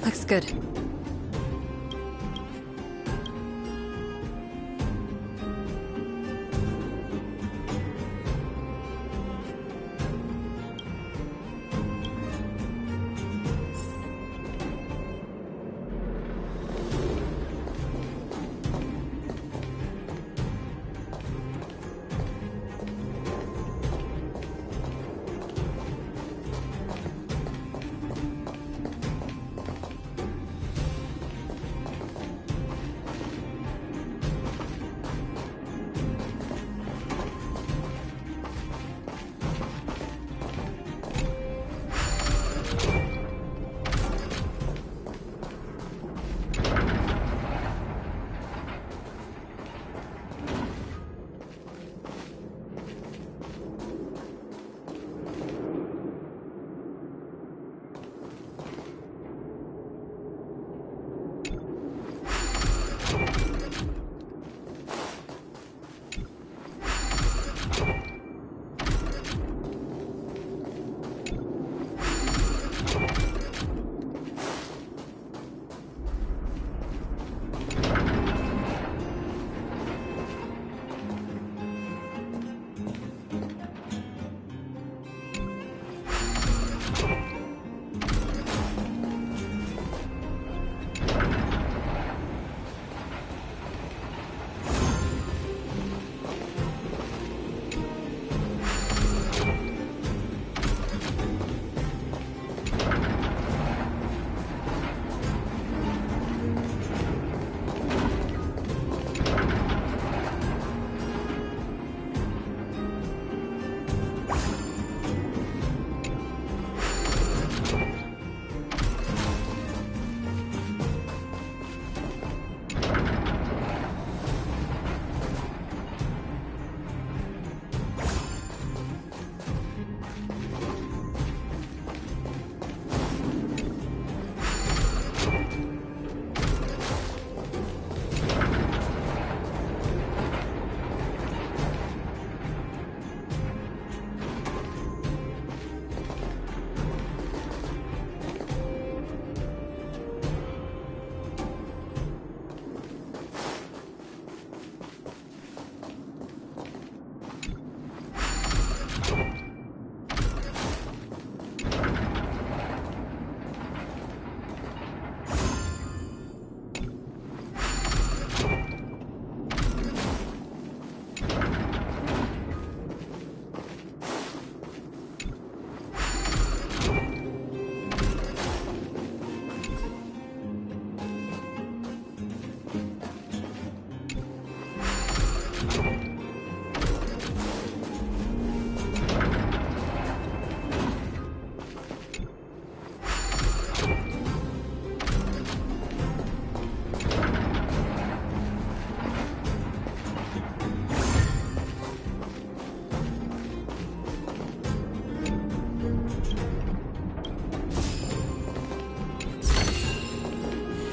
Looks good.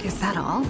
Is that all?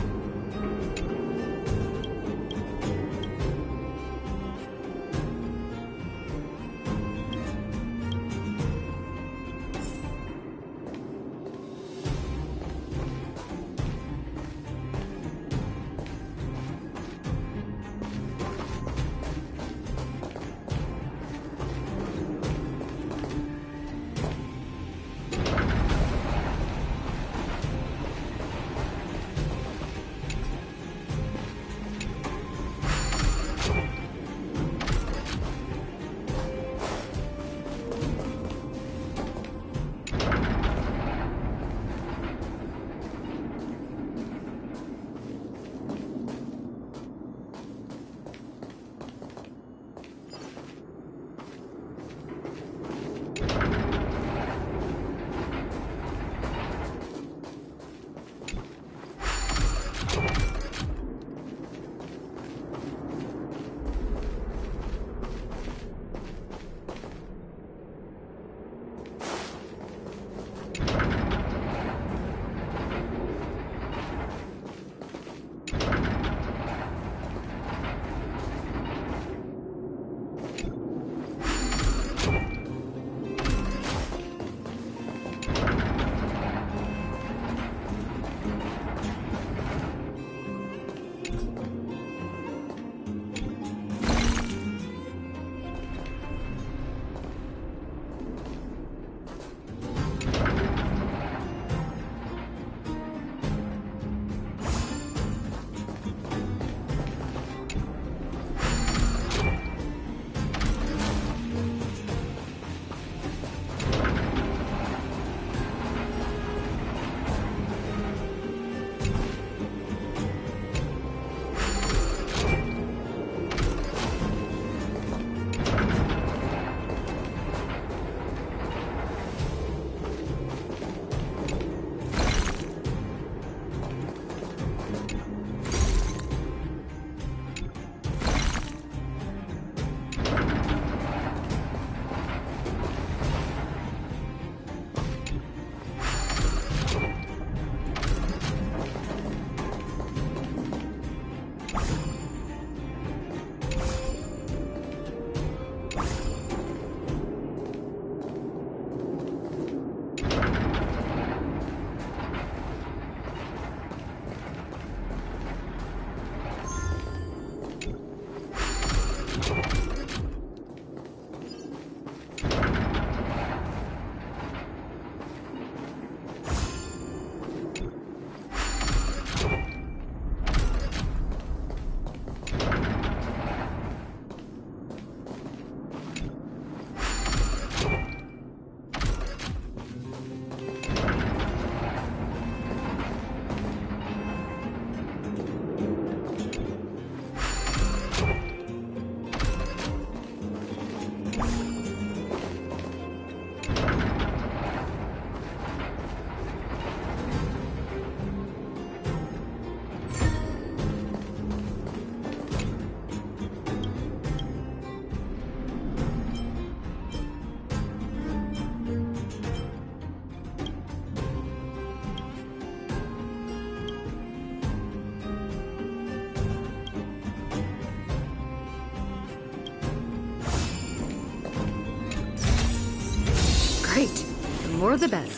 Great. The more the better.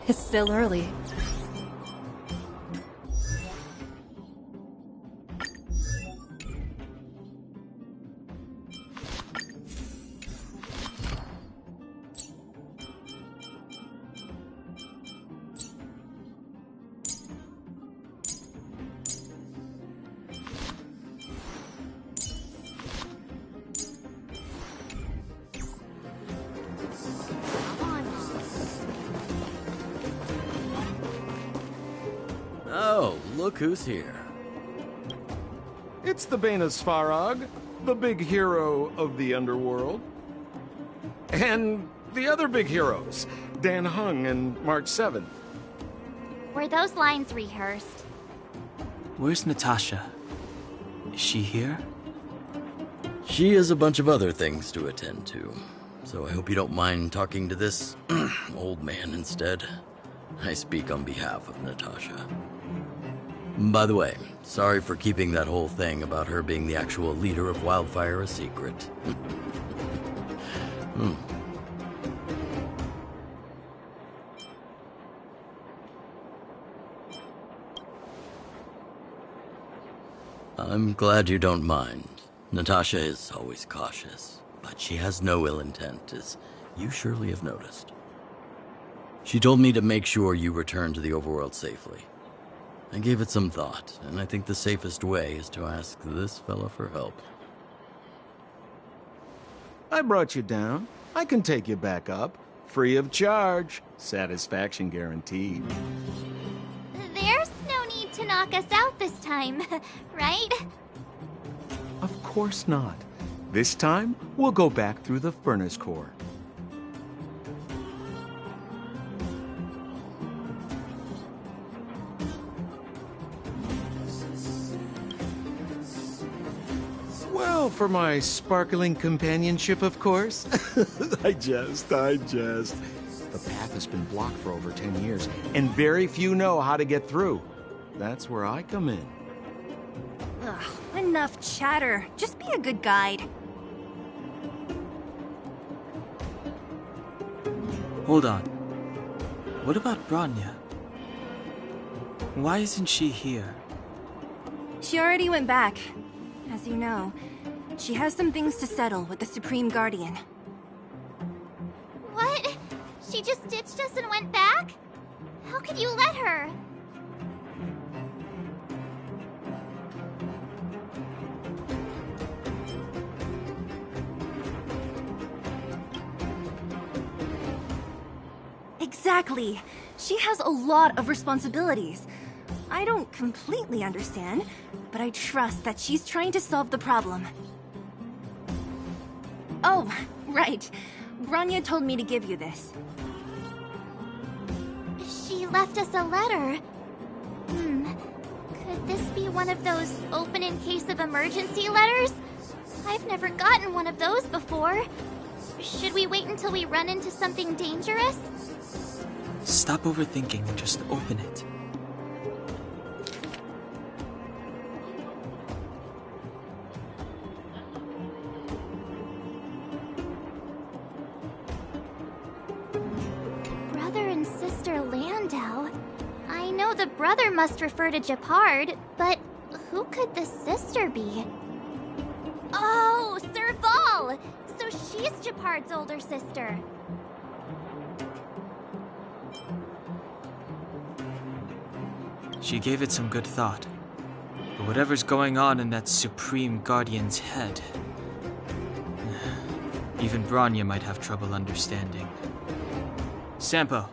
It's still early. look who's here. It's the Bane of Svarog, the big hero of the underworld. And the other big heroes, Dan Hung and March 7th. Were those lines rehearsed? Where's Natasha? Is she here? She has a bunch of other things to attend to, so I hope you don't mind talking to this old man instead. I speak on behalf of Natasha. By the way, sorry for keeping that whole thing about her being the actual leader of Wildfire a secret. I'm glad you don't mind. Natasha is always cautious, but she has no ill intent, as you surely have noticed. She told me to make sure you return to the overworld safely. I gave it some thought, and I think the safest way is to ask this fella for help. I brought you down. I can take you back up. Free of charge. Satisfaction guaranteed. There's no need to knock us out this time, right? Of course not. This time, we'll go back through the furnace core. Well, for my sparkling companionship, of course. I jest. The path has been blocked for over 10 years, and very few know how to get through. That's where I come in. Ugh, enough chatter. Just be a good guide. Hold on. What about Bronya? Why isn't she here? She already went back. As you know, she has some things to settle with the Supreme Guardian. What? She just ditched us and went back? How could you let her? Exactly. She has a lot of responsibilities. I don't completely understand, but I trust that she's trying to solve the problem. Oh, right. Bronya told me to give you this. She left us a letter. Could this be one of those open in case of emergency letters? I've never gotten one of those before. Should we wait until we run into something dangerous? Stop overthinking and just open it. Brother and sister Landau. I know the brother must refer to Japard, but who could the sister be? Oh, Serval! So she's Japard's older sister. She gave it some good thought. But whatever's going on in that Supreme Guardian's head, even Bronya might have trouble understanding. Sampo,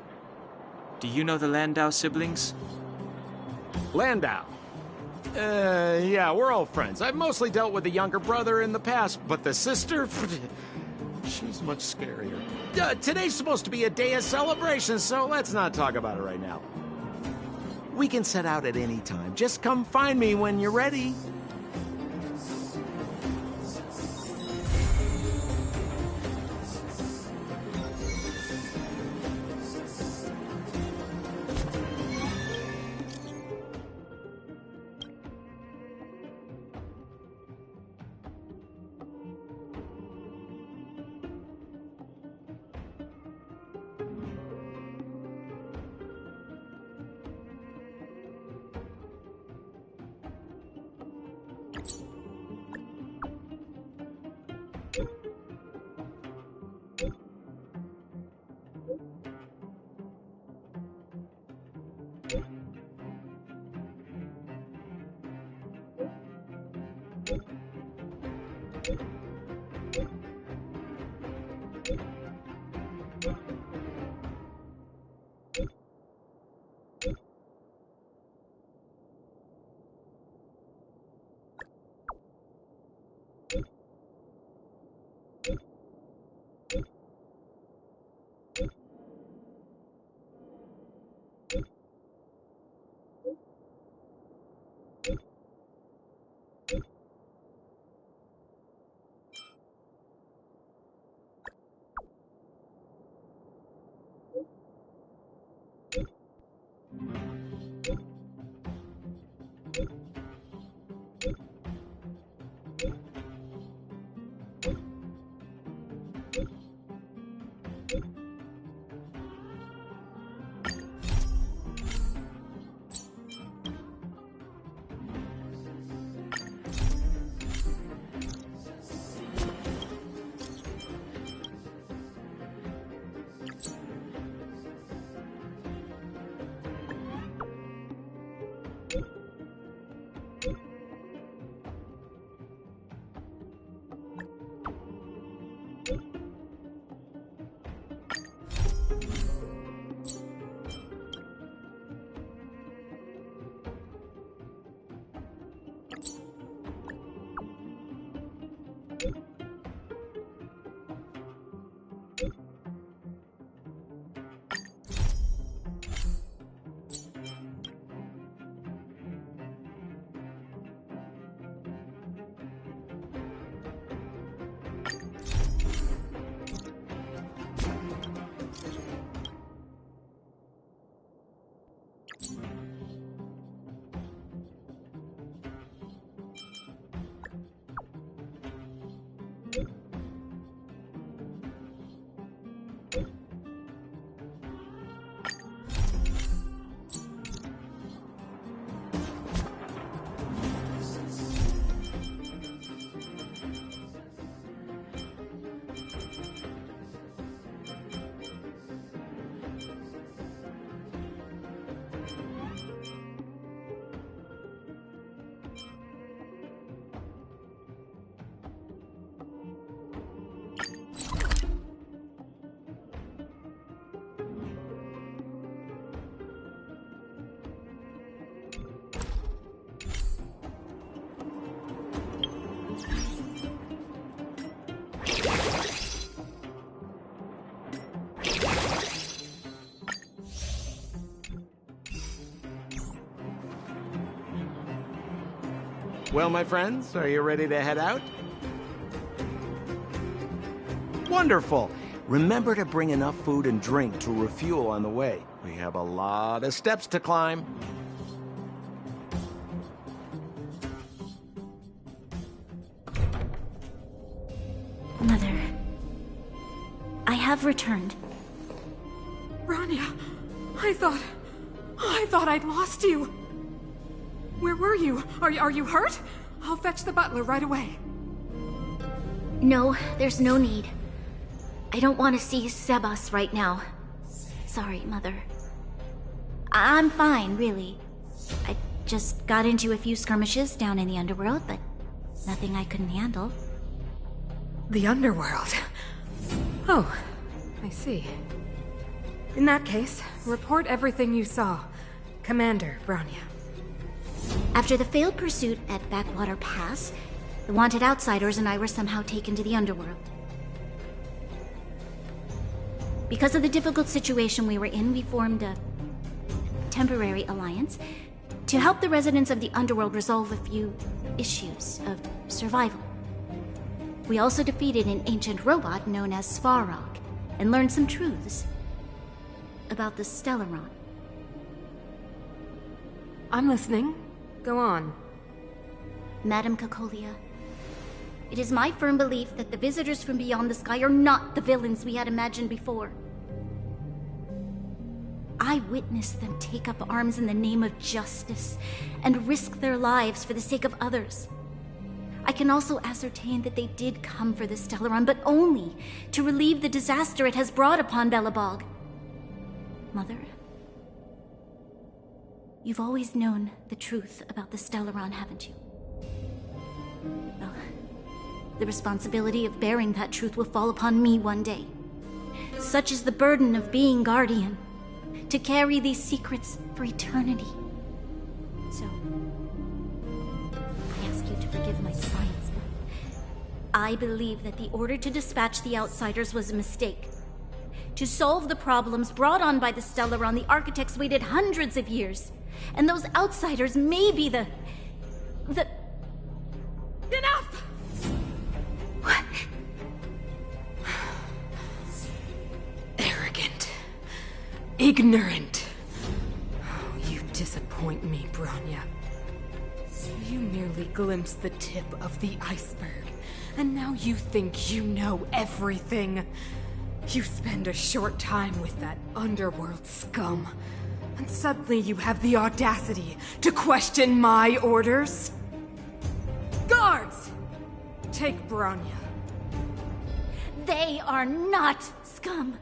do you know the Landau siblings? Landau. Yeah, we're all friends. I've mostly dealt with the younger brother in the past, but the sister, she's much scarier. Today's supposed to be a day of celebration, so let's not talk about it right now. We can set out at any time. Just come find me when you're ready. Well, my friends, are you ready to head out? Wonderful! Remember to bring enough food and drink to refuel on the way. We have a lot of steps to climb. Mother, I have returned. Bronya, I thought I'd lost you. Where were you? Are you hurt? I'll fetch the butler right away. No, there's no need. I don't want to see Sebas right now. Sorry, Mother. I'm fine, really. I just got into a few skirmishes down in the underworld, but nothing I couldn't handle. The underworld? Oh, I see. In that case, report everything you saw. Commander Bronya. After the failed pursuit at Backwater Pass, the wanted outsiders and I were somehow taken to the underworld. Because of the difficult situation we were in, we formed a temporary alliance to help the residents of the underworld resolve a few issues of survival. We also defeated an ancient robot known as Svarog and learned some truths about the Stellaron. I'm listening. Go on. Madam Cacolia, it is my firm belief that the visitors from beyond the sky are not the villains we had imagined before. I witnessed them take up arms in the name of justice and risk their lives for the sake of others. I can also ascertain that they did come for the Stellaron, but only to relieve the disaster it has brought upon Belobog. Mother, you've always known the truth about the Stellaron, haven't you? Well, the responsibility of bearing that truth will fall upon me one day. Such is the burden of being Guardian, to carry these secrets for eternity. So, I ask you to forgive my defiance, but I believe that the order to dispatch the outsiders was a mistake. To solve the problems brought on by the Stellaron, the architects waited hundreds of years. And those outsiders may be the... Enough! What? Arrogant. Ignorant. Oh, you disappoint me, Bronya. You merely glimpsed the tip of the iceberg, and now you think you know everything. You spend a short time with that underworld scum, and suddenly you have the audacity to question my orders? Guards! Take Bronya. They are not scum.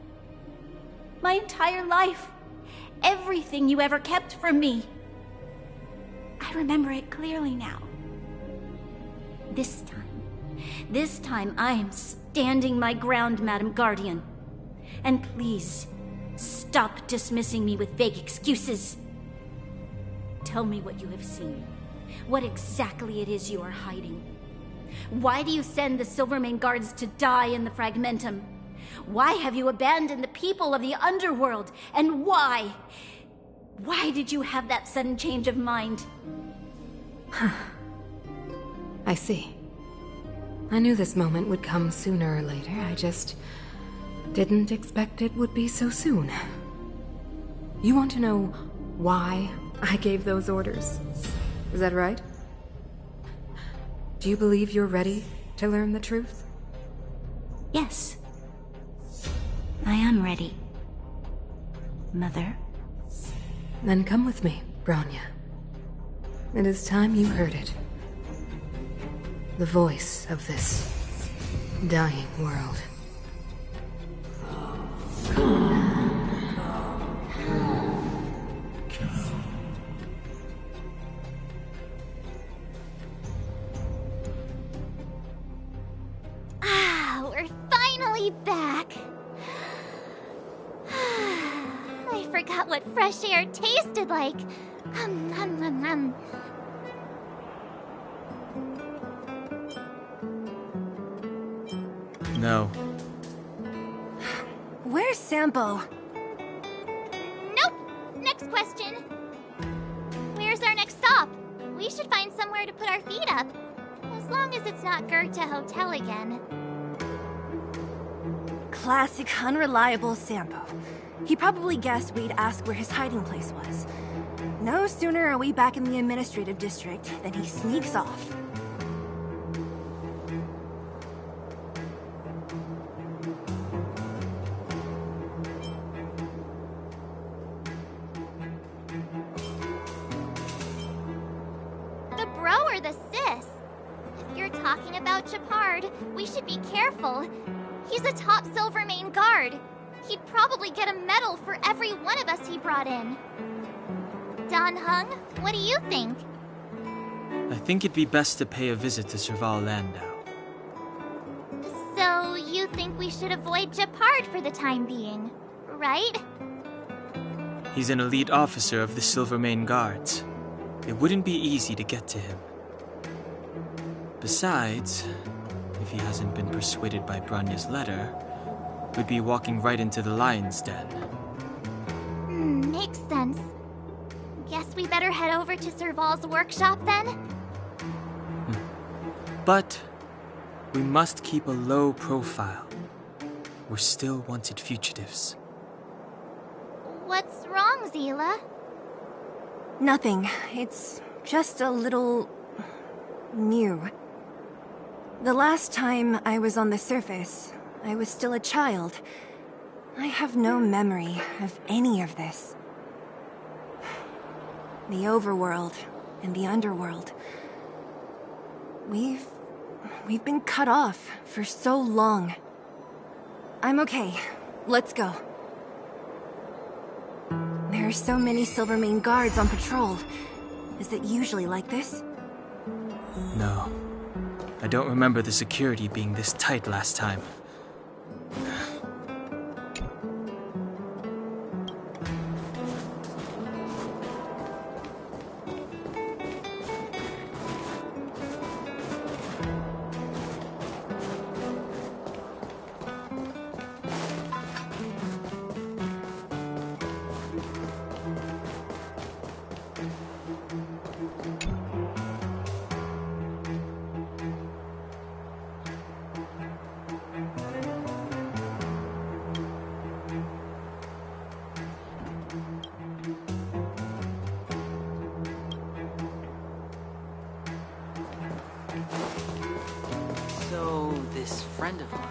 My entire life, everything you ever kept from me. I remember it clearly now. This time I am standing my ground, Madam Guardian. And please, stop dismissing me with vague excuses. Tell me what you have seen. What exactly it is you are hiding. Why do you send the Silvermane guards to die in the Fragmentum? Why have you abandoned the people of the underworld? And why? Why did you have that sudden change of mind? I see. I knew this moment would come sooner or later. I just didn't expect it would be so soon. You want to know why I gave those orders? Is that right? Do you believe you're ready to learn the truth? Yes. I am ready. Mother? Then come with me, Bronya. It is time you heard it. The voice of this dying world. We're finally back. I forgot what fresh air tasted like. Nom, nom, nom. No. Where's Sampo? Nope. Next question. Where's our next stop? We should find somewhere to put our feet up. As long as it's not Goethe Hotel again. Classic unreliable Sampo. He probably guessed we'd ask where his hiding place was. No sooner are we back in the administrative district than he sneaks off. The bro or the sis? If you're talking about Japard, we should be careful. He's a top Silvermane guard. He'd probably get a medal for every one of us he brought in. Don Hung, what do you think? I think it'd be best to pay a visit to Serval Landau. So, you think we should avoid Japard for the time being, right? He's an elite officer of the Silvermane Guards. It wouldn't be easy to get to him. Besides, if he hasn't been persuaded by Bronya's letter, we'd be walking right into the lion's den. Makes sense. Guess we better head over to Serval's workshop then? But we must keep a low profile. We're still wanted fugitives. What's wrong, Zila? Nothing. It's just a little... new. The last time I was on the surface, I was still a child. I have no memory of any of this. The overworld and the underworld. We've been cut off for so long. I'm okay. Let's go. There are so many Silvermane guards on patrol. Is it usually like this? No. I don't remember the security being this tight last time. So, this friend of mine.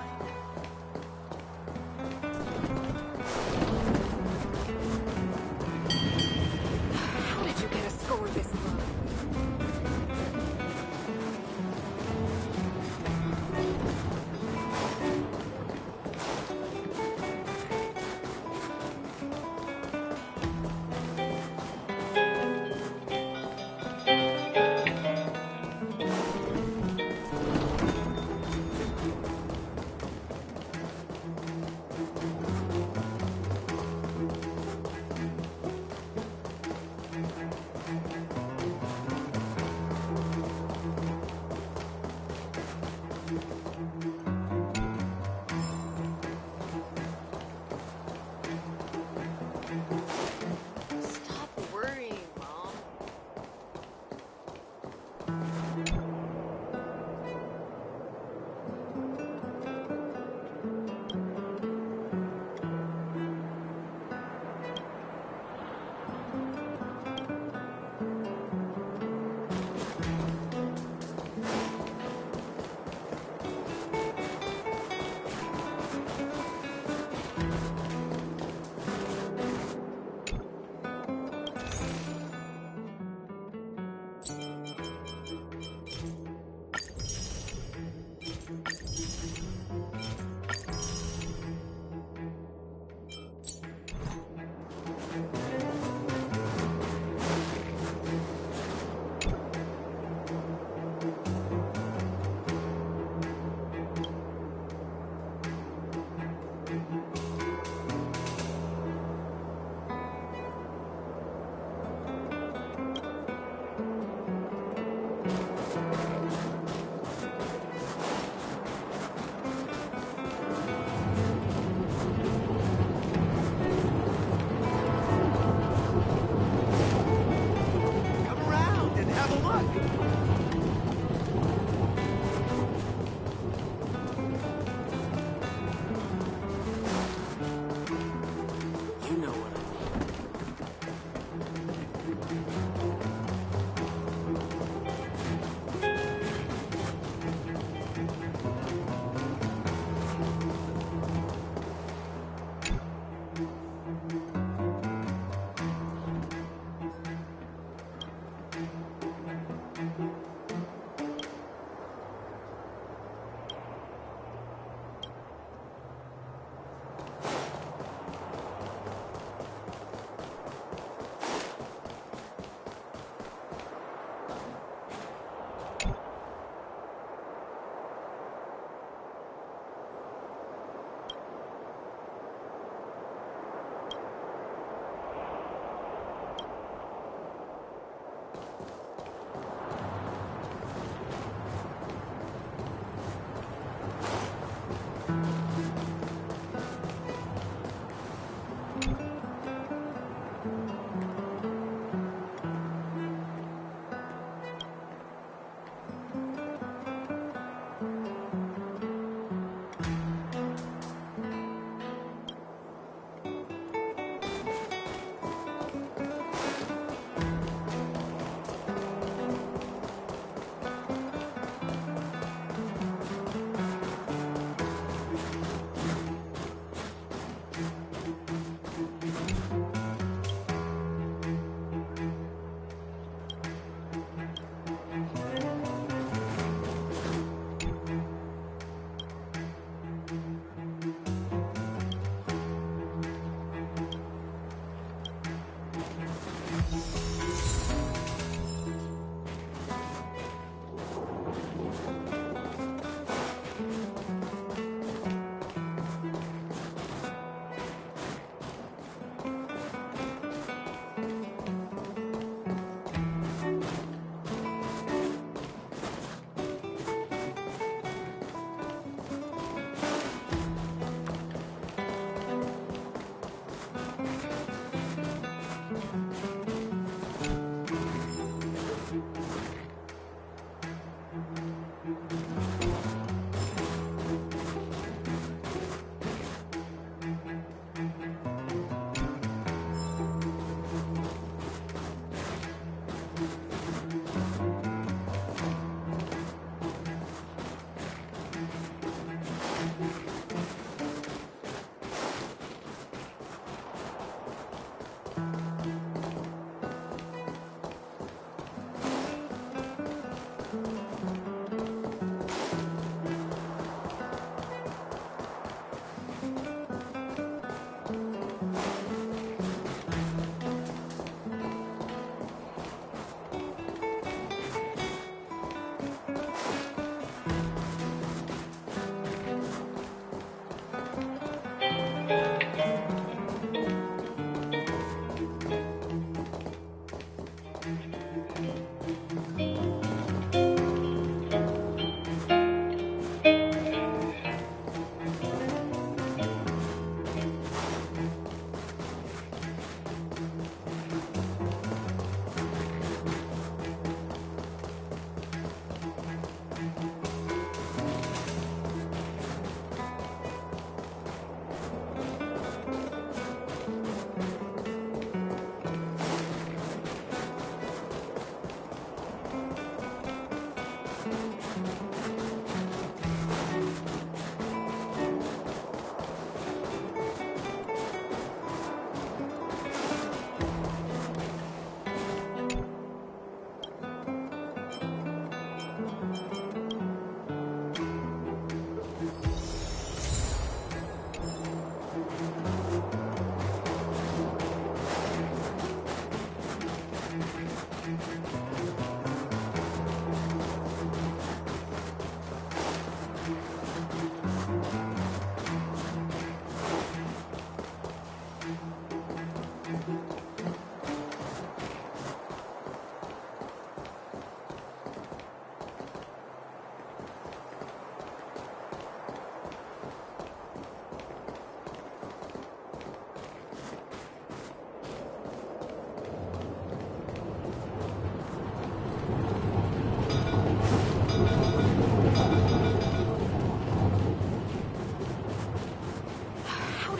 How did you get a score this low?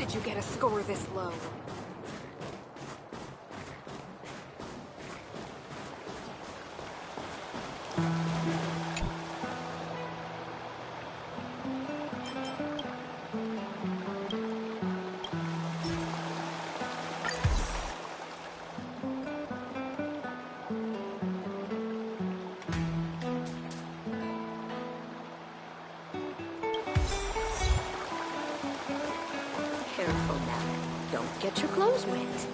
did you get a score this low? Careful now. Don't get your clothes wet.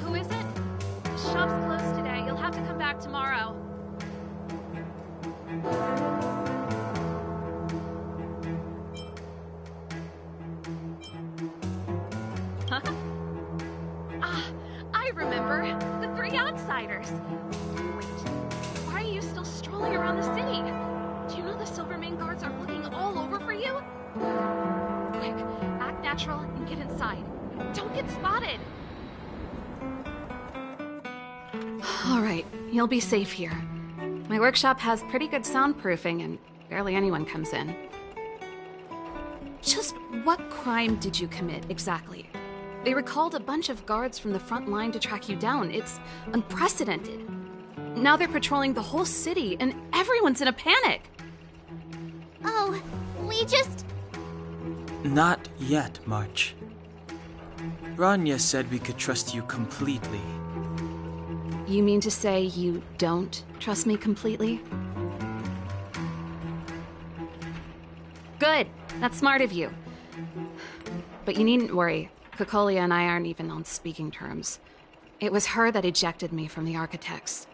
Who is it? The shop's closed today. You'll have to come back tomorrow. Huh? Ah, I remember. The three outsiders. Wait, why are you still strolling around the city? Do you know the Silvermane guards are looking all over for you? Quick, act natural and get inside. Don't get spotted. All right, you'll be safe here. My workshop has pretty good soundproofing and barely anyone comes in. Just what crime did you commit exactly? They recalled a bunch of guards from the front line to track you down. It's unprecedented. Now they're patrolling the whole city and everyone's in a panic. Oh, we just... Not yet, March. Rania said we could trust you completely. You mean to say you don't trust me completely? Good. That's smart of you. But you needn't worry. Kokolia and I aren't even on speaking terms. It was her that ejected me from the Architects.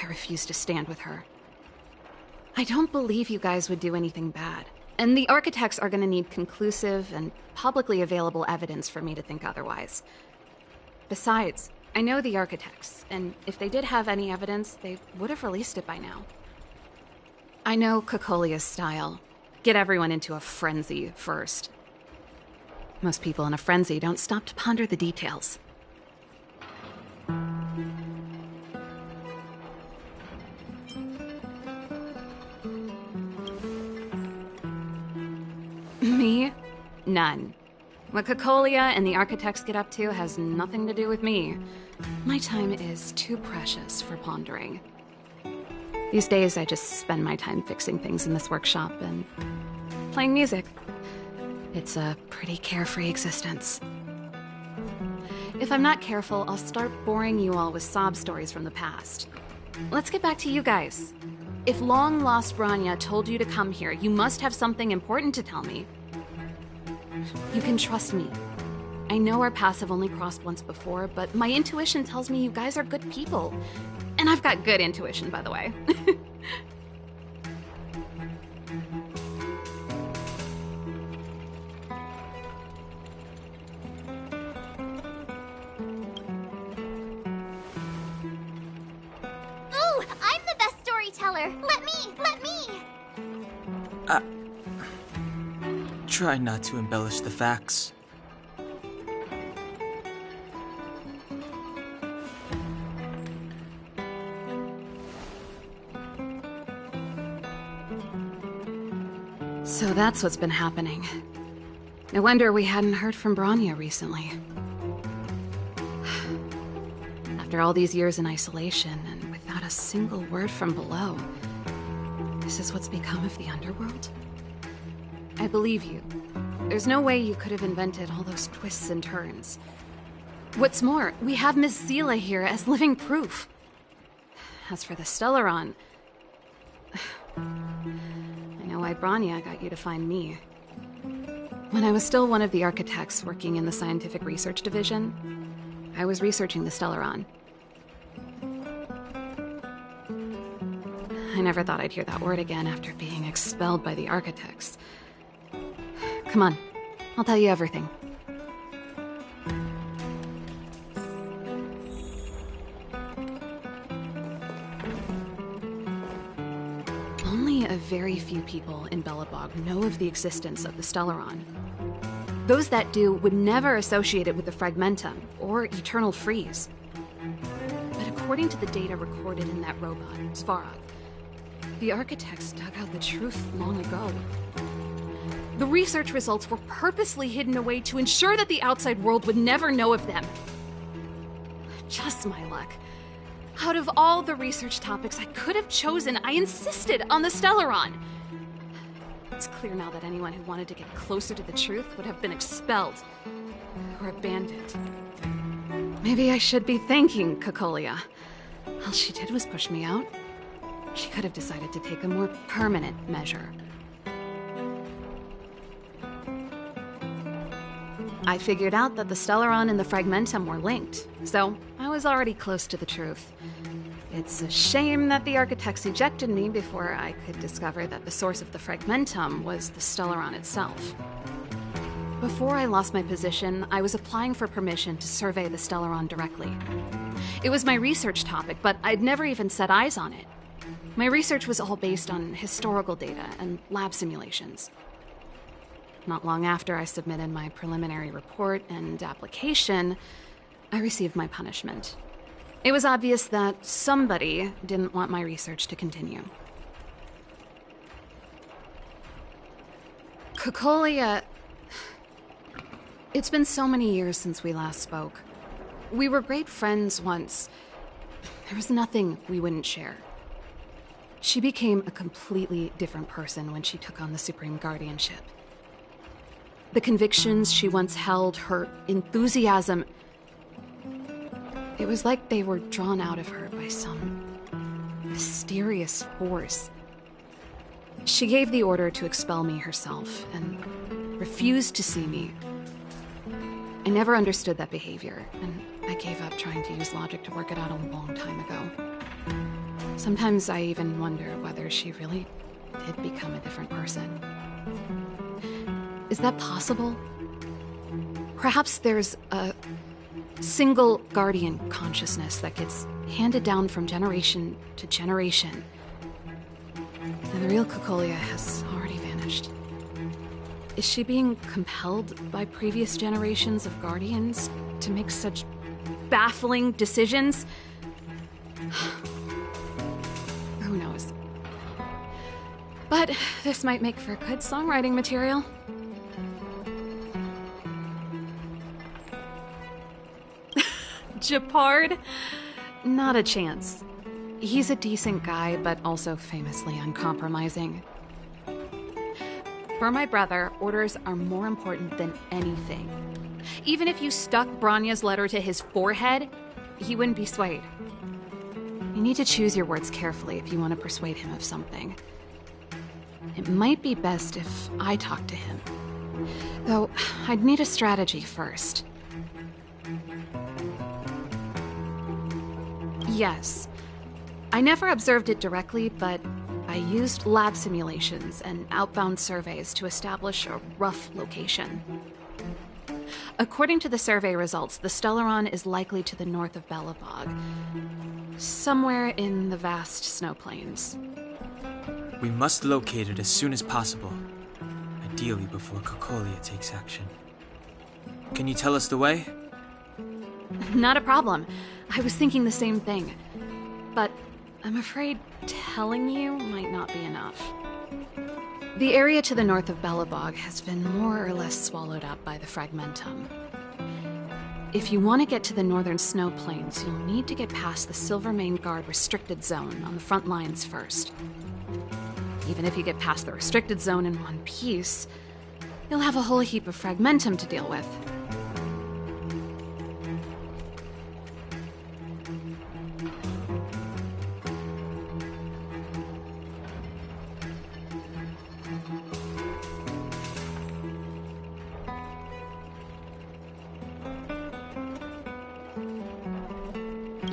I refuse to stand with her. I don't believe you guys would do anything bad. And the Architects are going to need conclusive and publicly available evidence for me to think otherwise. Besides, I know the Architects, and if they did have any evidence, they would have released it by now. I know Kokolia's style. Get everyone into a frenzy first. Most people in a frenzy don't stop to ponder the details. Me? None. What Kokolia and the Architects get up to has nothing to do with me. My time is too precious for pondering. These days, I just spend my time fixing things in this workshop and playing music. It's a pretty carefree existence. If I'm not careful, I'll start boring you all with sob stories from the past. Let's get back to you guys. If long-lost Rania told you to come here, you must have something important to tell me. You can trust me. I know our paths have only crossed once before, but my intuition tells me you guys are good people. And I've got good intuition, by the way. Ooh, I'm the best storyteller. Let me. Try not to embellish the facts. So that's what's been happening. No wonder we hadn't heard from Bronya recently. After all these years in isolation, and without a single word from below, this is what's become of the underworld? I believe you. There's no way you could have invented all those twists and turns. What's more, we have Miss Zila here as living proof. As for the Stellaron, I know why Bronya got you to find me. When I was still one of the architects working in the scientific research division, I was researching the Stellaron. I never thought I'd hear that word again after being expelled by the architects. Come on, I'll tell you everything. Only a very few people in Belobog know of the existence of the Stellaron. Those that do would never associate it with the Fragmentum or Eternal Freeze. But according to the data recorded in that robot, Svarog, the architects dug out the truth long ago. The research results were purposely hidden away to ensure that the outside world would never know of them. Just my luck. Out of all the research topics I could have chosen, I insisted on the Stellaron. It's clear now that anyone who wanted to get closer to the truth would have been expelled or abandoned. Maybe I should be thanking Cocolia. All she did was push me out. She could have decided to take a more permanent measure. I figured out that the Stellaron and the Fragmentum were linked, so I was already close to the truth. It's a shame that the architects ejected me before I could discover that the source of the Fragmentum was the Stellaron itself. Before I lost my position, I was applying for permission to survey the Stellaron directly. It was my research topic, but I'd never even set eyes on it. My research was all based on historical data and lab simulations. Not long after I submitted my preliminary report and application, I received my punishment. It was obvious that somebody didn't want my research to continue. Cocolia... It's been so many years since we last spoke. We were great friends once. There was nothing we wouldn't share. She became a completely different person when she took on the Supreme Guardianship. The convictions she once held, her enthusiasm, it was like they were drawn out of her by some mysterious force. She gave the order to expel me herself and refused to see me. I never understood that behavior, and I gave up trying to use logic to work it out a long time ago. Sometimes I even wonder whether she really did become a different person. Is that possible? Perhaps there's a single guardian consciousness that gets handed down from generation to generation. And the real Cocolia has already vanished. Is she being compelled by previous generations of guardians to make such baffling decisions? Who knows? But this might make for good songwriting material. Japard? Not a chance. He's a decent guy, but also famously uncompromising. For my brother, orders are more important than anything. Even if you stuck Bronya's letter to his forehead, he wouldn't be swayed. You need to choose your words carefully if you want to persuade him of something. It might be best if I talk to him. Though, I'd need a strategy first. Yes. I never observed it directly, but I used lab simulations and outbound surveys to establish a rough location. According to the survey results, the Stellaron is likely to the north of Belobog, somewhere in the vast snow plains. We must locate it as soon as possible, ideally before Cocolia takes action. Can you tell us the way? Not a problem. I was thinking the same thing. But I'm afraid telling you might not be enough. The area to the north of Belobog has been more or less swallowed up by the Fragmentum. If you want to get to the northern snow plains, you'll need to get past the Silvermane Guard restricted zone on the front lines first. Even if you get past the restricted zone in one piece, you'll have a whole heap of Fragmentum to deal with.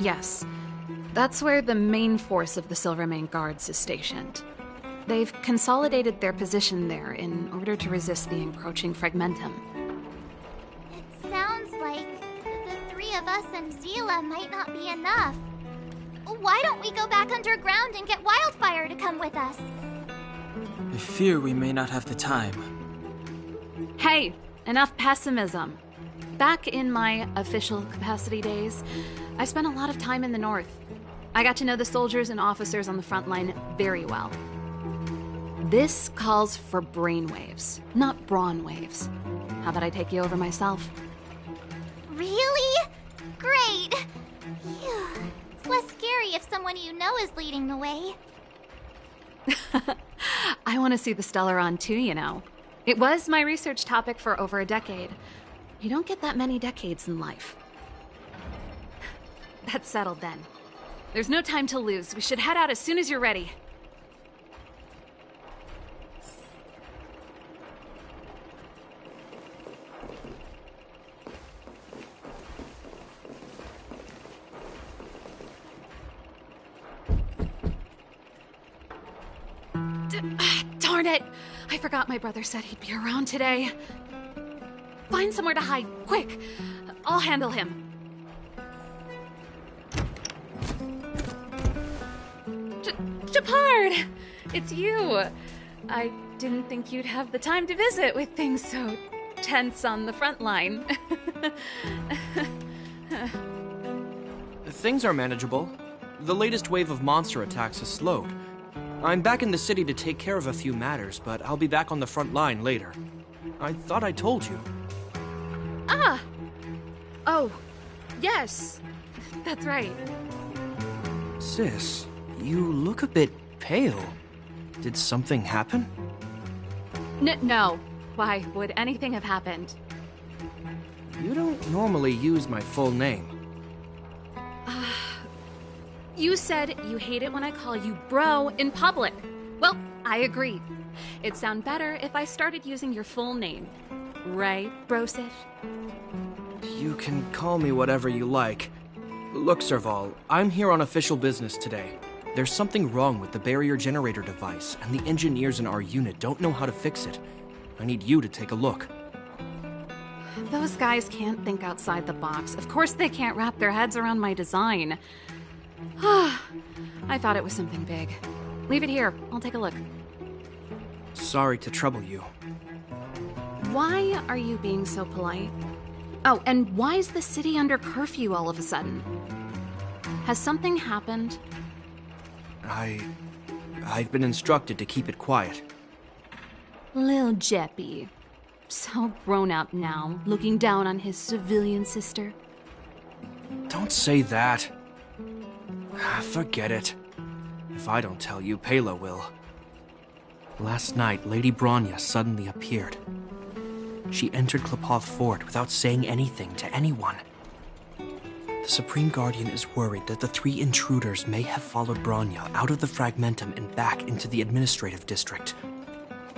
Yes, that's where the main force of the Silvermane Guards is stationed. They've consolidated their position there in order to resist the encroaching Fragmentum. It sounds like the three of us and Zila might not be enough. Why don't we go back underground and get Wildfire to come with us? I fear we may not have the time. Hey, enough pessimism. Back in my official capacity days, I spent a lot of time in the north. I got to know the soldiers and officers on the front line very well. This calls for brainwaves, not brawn waves. How about I take you over myself? Really? Great! Phew. It's less scary if someone you know is leading the way. I want to see the Stellaron too, you know. It was my research topic for over a decade. You don't get that many decades in life. That's settled then. There's no time to lose. We should head out as soon as you're ready. Darn it! I forgot my brother said he'd be around today. Find somewhere to hide, quick! I'll handle him. Japard! It's you! I didn't think you'd have the time to visit with things so tense on the front line. Things are manageable. The latest wave of monster attacks has slowed. I'm back in the city to take care of a few matters, but I'll be back on the front line later. I thought I told you. Ah! Oh, yes. That's right. Sis, you look a bit pale. Did something happen? No. Why would anything have happened? You don't normally use my full name. You said you hate it when I call you bro in public. Well, I agree. It'd sound better if I started using your full name. Right, Brosif? You can call me whatever you like. Look, Serval, I'm here on official business today. There's something wrong with the barrier generator device, and the engineers in our unit don't know how to fix it. I need you to take a look. Those guys can't think outside the box. Of course they can't wrap their heads around my design. I thought it was something big. Leave it here. I'll take a look. Sorry to trouble you. Why are you being so polite? Oh, and why is the city under curfew all of a sudden? Has something happened? I've been instructed to keep it quiet. Lil Jeppy. So grown up now, looking down on his civilian sister. Don't say that. Forget it. If I don't tell you, Pela will. Last night, Lady Bronya suddenly appeared. She entered Klipov Fort without saying anything to anyone. The Supreme Guardian is worried that the three intruders may have followed Bronya out of the Fragmentum and back into the administrative district.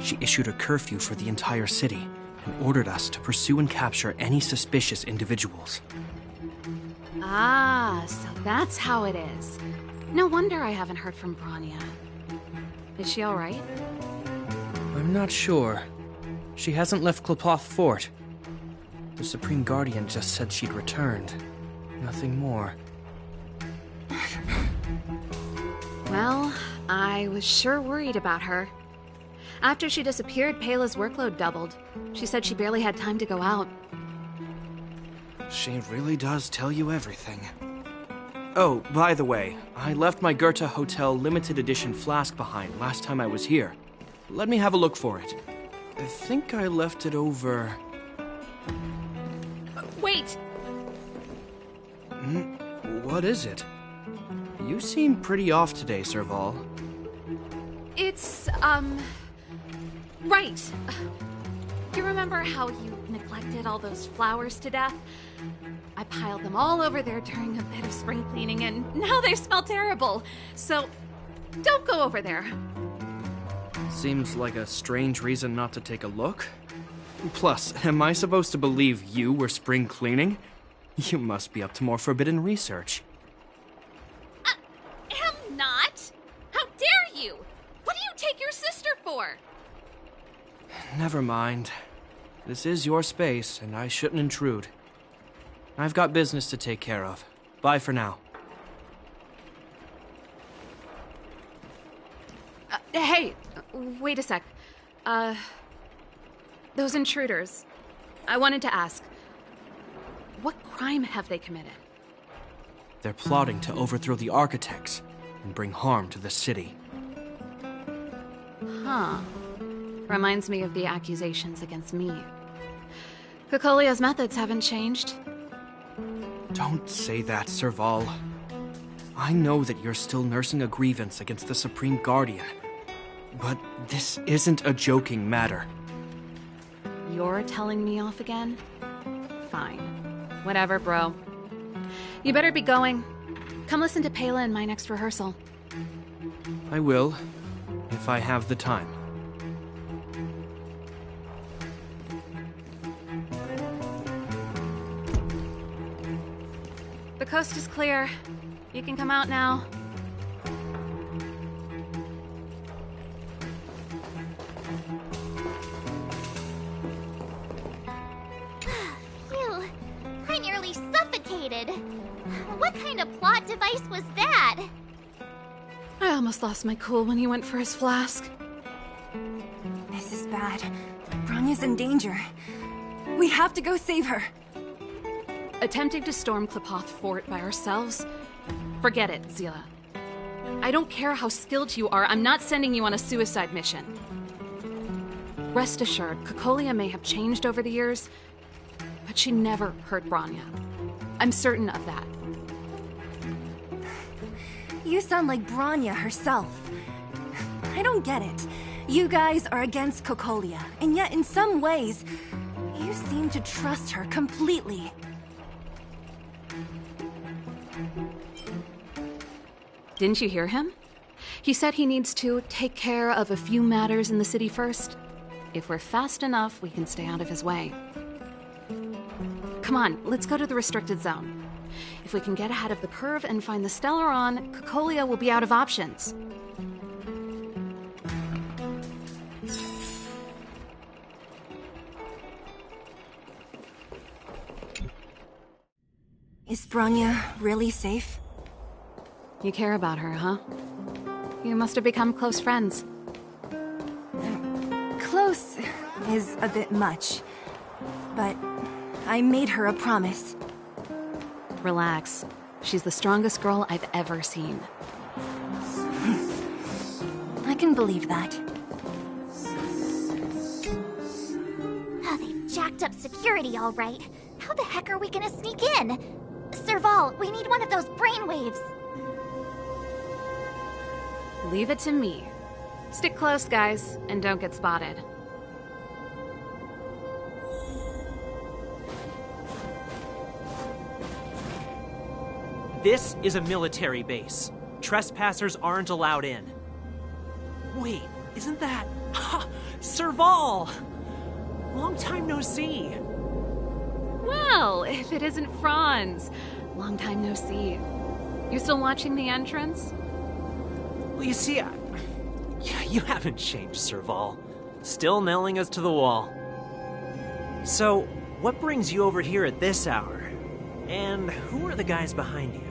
She issued a curfew for the entire city and ordered us to pursue and capture any suspicious individuals. Ah, so that's how it is. No wonder I haven't heard from Bronya. Is she alright? I'm not sure. She hasn't left Qlipoth Fort. The Supreme Guardian just said she'd returned. Nothing more. Well, I was sure worried about her. After she disappeared, Pela's workload doubled. She said she barely had time to go out. She really does tell you everything. Oh, by the way, I left my Goethe Hotel limited edition flask behind last time I was here. Let me have a look for it. I think I left it over... Wait! What is it? You seem pretty off today, Serval. It's, right. You remember how you neglected all those flowers to death? I piled them all over there during a bit of spring cleaning, and now they smell terrible. So, don't go over there. Seems like a strange reason not to take a look. Plus, am I supposed to believe you were spring cleaning? You must be up to more forbidden research. Am not? How dare you? What do you take your sister for? Never mind. This is your space, and I shouldn't intrude. I've got business to take care of. Bye for now. Hey, wait a sec. Those intruders. I wanted to ask, what crime have they committed? They're plotting to overthrow the architects and bring harm to the city. Huh. Reminds me of the accusations against me. Kokolia's methods haven't changed. Don't say that, Serval. I know that you're still nursing a grievance against the Supreme Guardian, but this isn't a joking matter. You're telling me off again? Fine. Whatever, bro. You better be going. Come listen to Pela in my next rehearsal. I will, if I have the time. The coast is clear. You can come out now. Phew. I nearly suffocated. What kind of plot device was that? I almost lost my cool when he went for his flask. This is bad. Bronya's in danger. We have to go save her. Attempting to storm Qlipoth Fort by ourselves? Forget it, Zila. I don't care how skilled you are, I'm not sending you on a suicide mission. Rest assured, Kokolia may have changed over the years, but she never hurt Bronya. I'm certain of that. You sound like Bronya herself. I don't get it. You guys are against Kokolia, and yet in some ways, you seem to trust her completely. Didn't you hear him? He said he needs to take care of a few matters in the city first. If we're fast enough, we can stay out of his way. Come on, let's go to the restricted zone. If we can get ahead of the curve and find the Stellaron, Kokolia will be out of options. Is Bronya really safe? You care about her, huh? You must have become close friends. Close is a bit much, but I made her a promise. Relax. She's the strongest girl I've ever seen. I can believe that. Oh, they've jacked up security all right. How the heck are we gonna sneak in? Serval, we need one of those brainwaves. Leave it to me. Stick close, guys, and don't get spotted. This is a military base. Trespassers aren't allowed in. Wait, isn't that... Ha! Serval! Long time no see. Well, if it isn't Franz. Long time no see. You still watching the entrance? Well, you see, you haven't changed, Serval. Still nailing us to the wall. So, what brings you over here at this hour? And who are the guys behind you?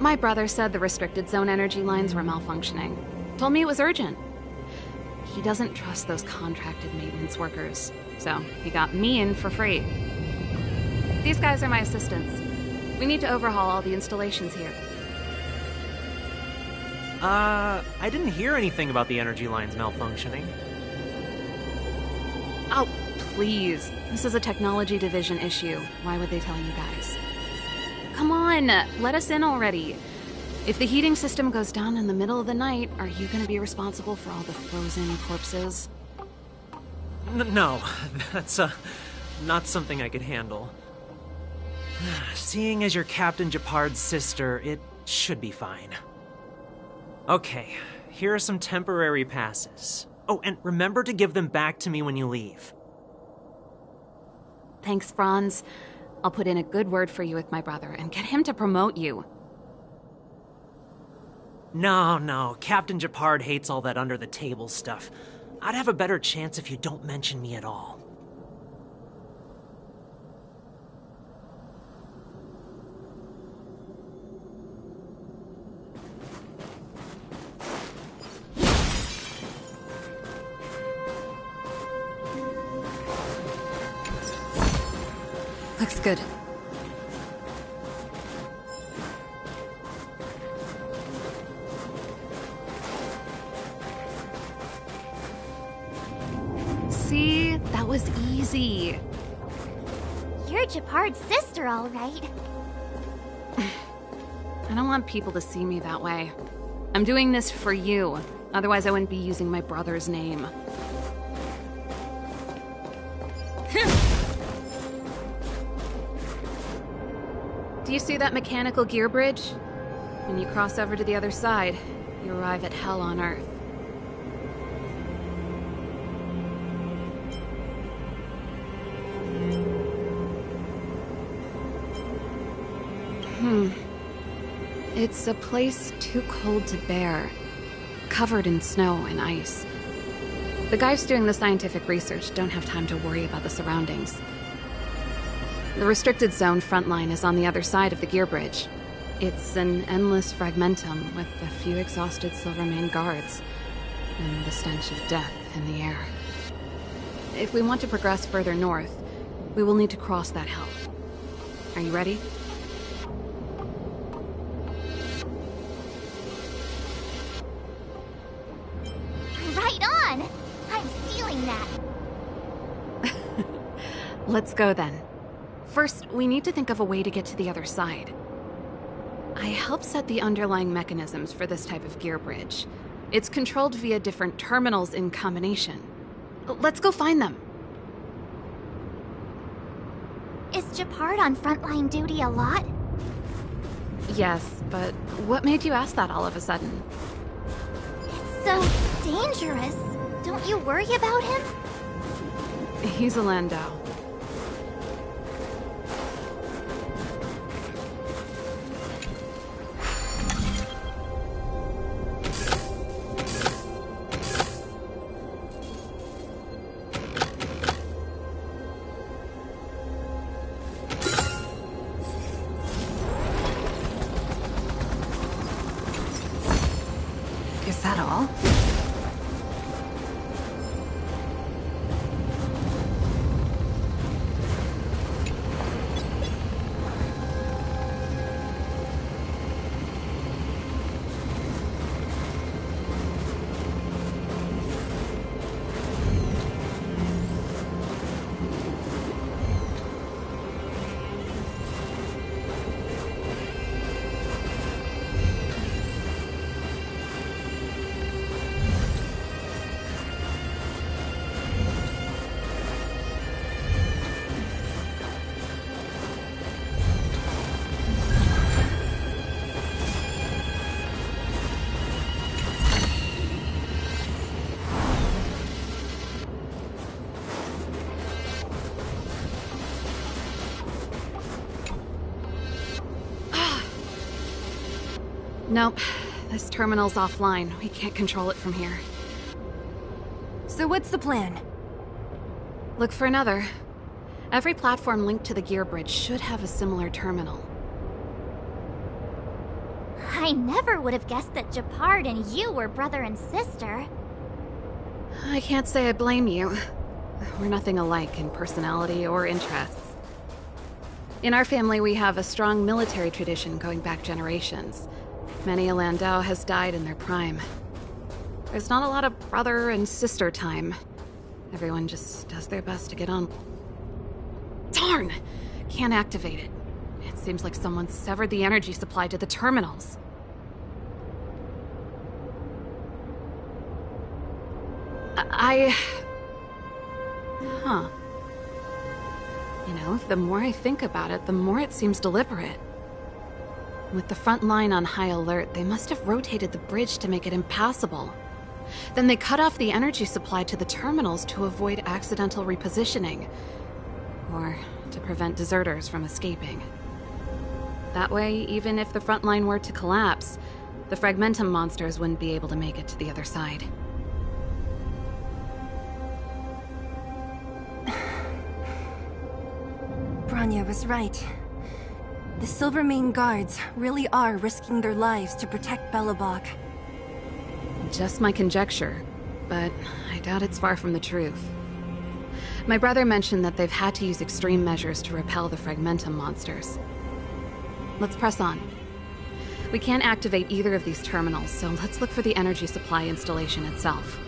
My brother said the restricted zone energy lines were malfunctioning. Told me it was urgent. He doesn't trust those contracted maintenance workers, so he got me in for free. These guys are my assistants. We need to overhaul all the installations here. I didn't hear anything about the energy lines malfunctioning. Oh, please. This is a technology division issue. Why would they tell you guys? Come on, let us in already. If the heating system goes down in the middle of the night, are you gonna be responsible for all the frozen corpses? No, that's not something I could handle. Seeing as you're Captain Japard's sister, it should be fine. Okay, here are some temporary passes. Oh, and remember to give them back to me when you leave. Thanks, Franz. I'll put in a good word for you with my brother and get him to promote you. No, Captain Japard hates all that under-the-table stuff. I'd have a better chance if you don't mention me at all. Looks good. See? That was easy. You're Japard's sister, all right. I don't want people to see me that way. I'm doing this for you. Otherwise, I wouldn't be using my brother's name. Do you see that mechanical gear bridge? When you cross over to the other side, you arrive at Hell on Earth. It's a place too cold to bear, covered in snow and ice. The guys doing the scientific research don't have time to worry about the surroundings. The restricted zone front line is on the other side of the gear bridge. It's an endless fragmentum with a few exhausted Silvermane guards, and the stench of death in the air. If we want to progress further north, we will need to cross that hell. Are you ready? Right on! I'm stealing that. Let's go then. First, we need to think of a way to get to the other side. I helped set the underlying mechanisms for this type of gear bridge. It's controlled via different terminals in combination. Let's go find them. Is Japard on frontline duty a lot? Yes, but what made you ask that all of a sudden? It's so dangerous. Don't you worry about him? He's a Landau. Is that all? Nope. This terminal's offline. We can't control it from here. So what's the plan? Look for another. Every platform linked to the gear bridge should have a similar terminal. I never would have guessed that Japard and you were brother and sister. I can't say I blame you. We're nothing alike in personality or interests. In our family, we have a strong military tradition going back generations. Many a Landau has died in their prime. There's not a lot of brother and sister time. Everyone just does their best to get on. Darn! Can't activate it. It seems like someone severed the energy supply to the terminals. Huh. You know, the more I think about it, the more it seems deliberate. With the front line on high alert, they must have rotated the bridge to make it impassable. Then they cut off the energy supply to the terminals to avoid accidental repositioning. Or to prevent deserters from escaping. That way, even if the front line were to collapse, the Fragmentum monsters wouldn't be able to make it to the other side. Bronya was right. The Silvermane guards really are risking their lives to protect Belobog. Just my conjecture, but I doubt it's far from the truth. My brother mentioned that they've had to use extreme measures to repel the Fragmentum monsters. Let's press on. We can't activate either of these terminals, so let's look for the energy supply installation itself.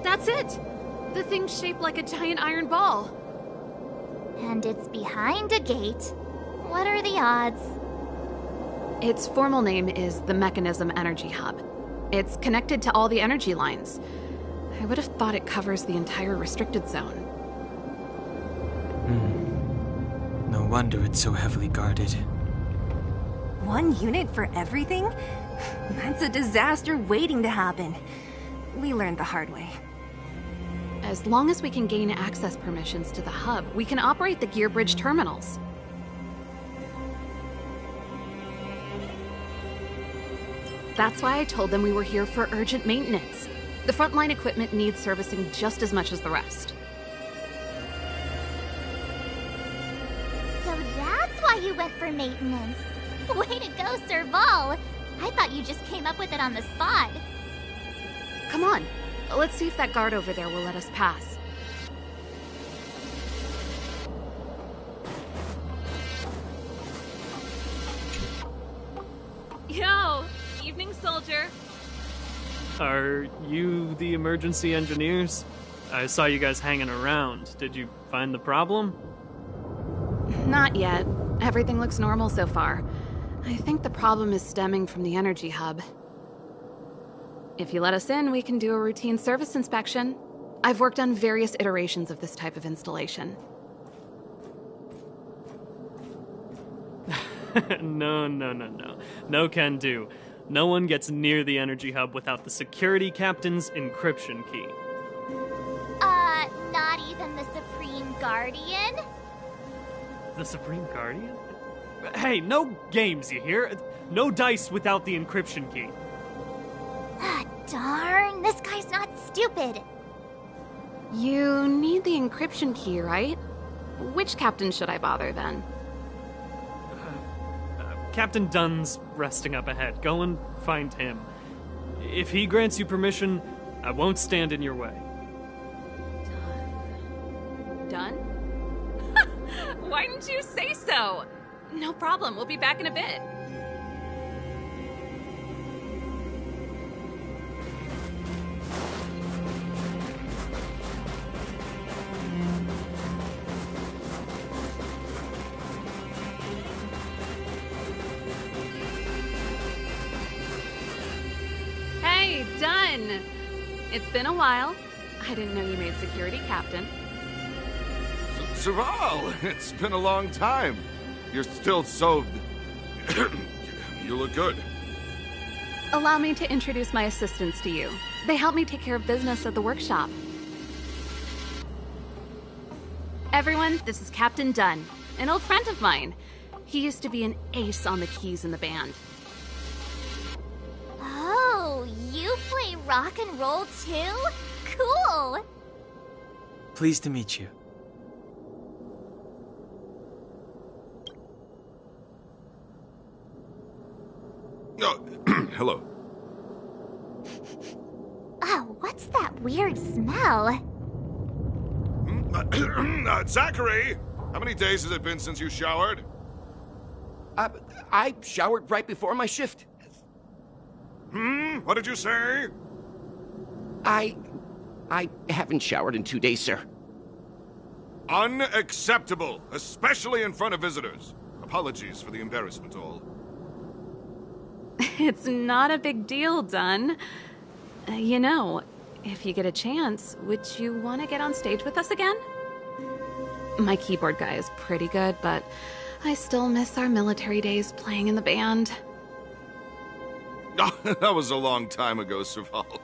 That's it! The thing's shaped like a giant iron ball. And it's behind a gate. What are the odds? Its formal name is the Mechanism Energy Hub. It's connected to all the energy lines. I would have thought it covers the entire restricted zone. No wonder it's so heavily guarded. One unit for everything? That's a disaster waiting to happen. We learned the hard way. As long as we can gain access permissions to the hub, we can operate the gear bridge terminals. That's why I told them we were here for urgent maintenance. The frontline equipment needs servicing just as much as the rest. So that's why you went for maintenance. Way to go, Serval! I thought you just came up with it on the spot. Come on, let's see if that guard over there will let us pass. Yo! Evening, soldier. Are you the emergency engineers? I saw you guys hanging around. Did you find the problem? Not yet. Everything looks normal so far. I think the problem is stemming from the energy hub. If you let us in, we can do a routine service inspection. I've worked on various iterations of this type of installation. No. No can do. No one gets near the energy hub without the security captain's encryption key. Not even the Supreme Guardian? The Supreme Guardian? Hey, no games, you hear? No dice without the encryption key. Ah, darn, this guy's not stupid. You need the encryption key, right? Which captain should I bother then? Captain Dunn's resting up ahead. Go and find him. If he grants you permission, I won't stand in your way. Done? Why didn't you say so? No problem, we'll be back in a bit. Hey, Dunn! It's been a while. I didn't know you made security captain. Serval, it's been a long time. You're still so... You look good. Allow me to introduce my assistants to you. They help me take care of business at the workshop. Everyone, this is Captain Dunn, an old friend of mine. He used to be an ace on the keys in the band. Oh, you play rock and roll too? Cool! Pleased to meet you. Oh, hello. Oh, what's that weird smell? Zachary! How many days has it been since you showered? I showered right before my shift. What did you say? I haven't showered in 2 days, sir. Unacceptable, especially in front of visitors. Apologies for the embarrassment, all. It's not a big deal, Dunn. You know, if you get a chance, would you want to get on stage with us again? My keyboard guy is pretty good, but I still miss our military days playing in the band. Oh, that was a long time ago, Serval.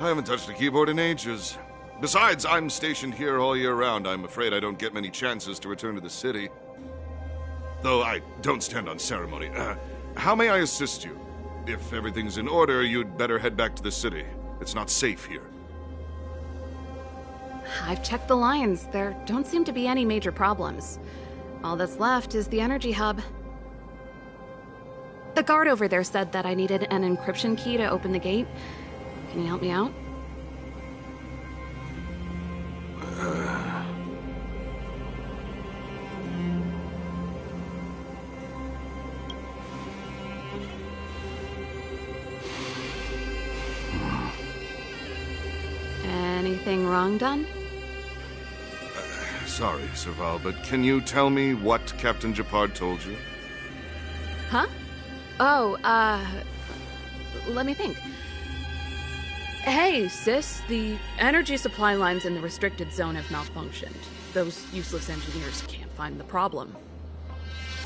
I haven't touched a keyboard in ages. Besides, I'm stationed here all year round. I'm afraid I don't get many chances to return to the city. Though I don't stand on ceremony. How may I assist you? If everything's in order, you'd better head back to the city. It's not safe here. I've checked the lines. There don't seem to be any major problems. All that's left is the energy hub. The guard over there said that I needed an encryption key to open the gate. Can you help me out? Anything wrong, Dunn? Sorry, Serval, but can you tell me what Captain Japard told you? Huh? Oh, let me think. Hey, sis, the energy supply lines in the restricted zone have malfunctioned. Those useless engineers can't find the problem.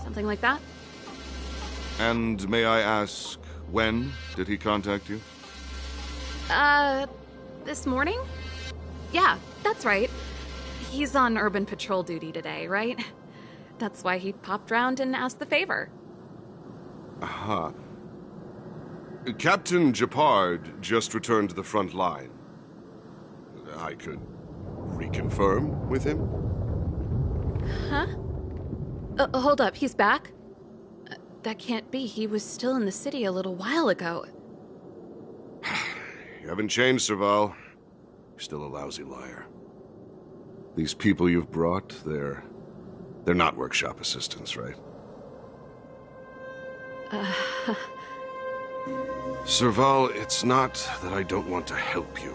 Something like that? And may I ask, when did he contact you? This morning? Yeah, that's right. He's on urban patrol duty today, right? That's why he popped round and asked the favor. Aha. Captain Japard just returned to the front line. I could reconfirm with him? Huh? Hold up, he's back? That can't be. He was still in the city a little while ago. You haven't changed, Serval. You're still a lousy liar. These people you've brought, they're not workshop assistants, right? Serval, it's not that I don't want to help you,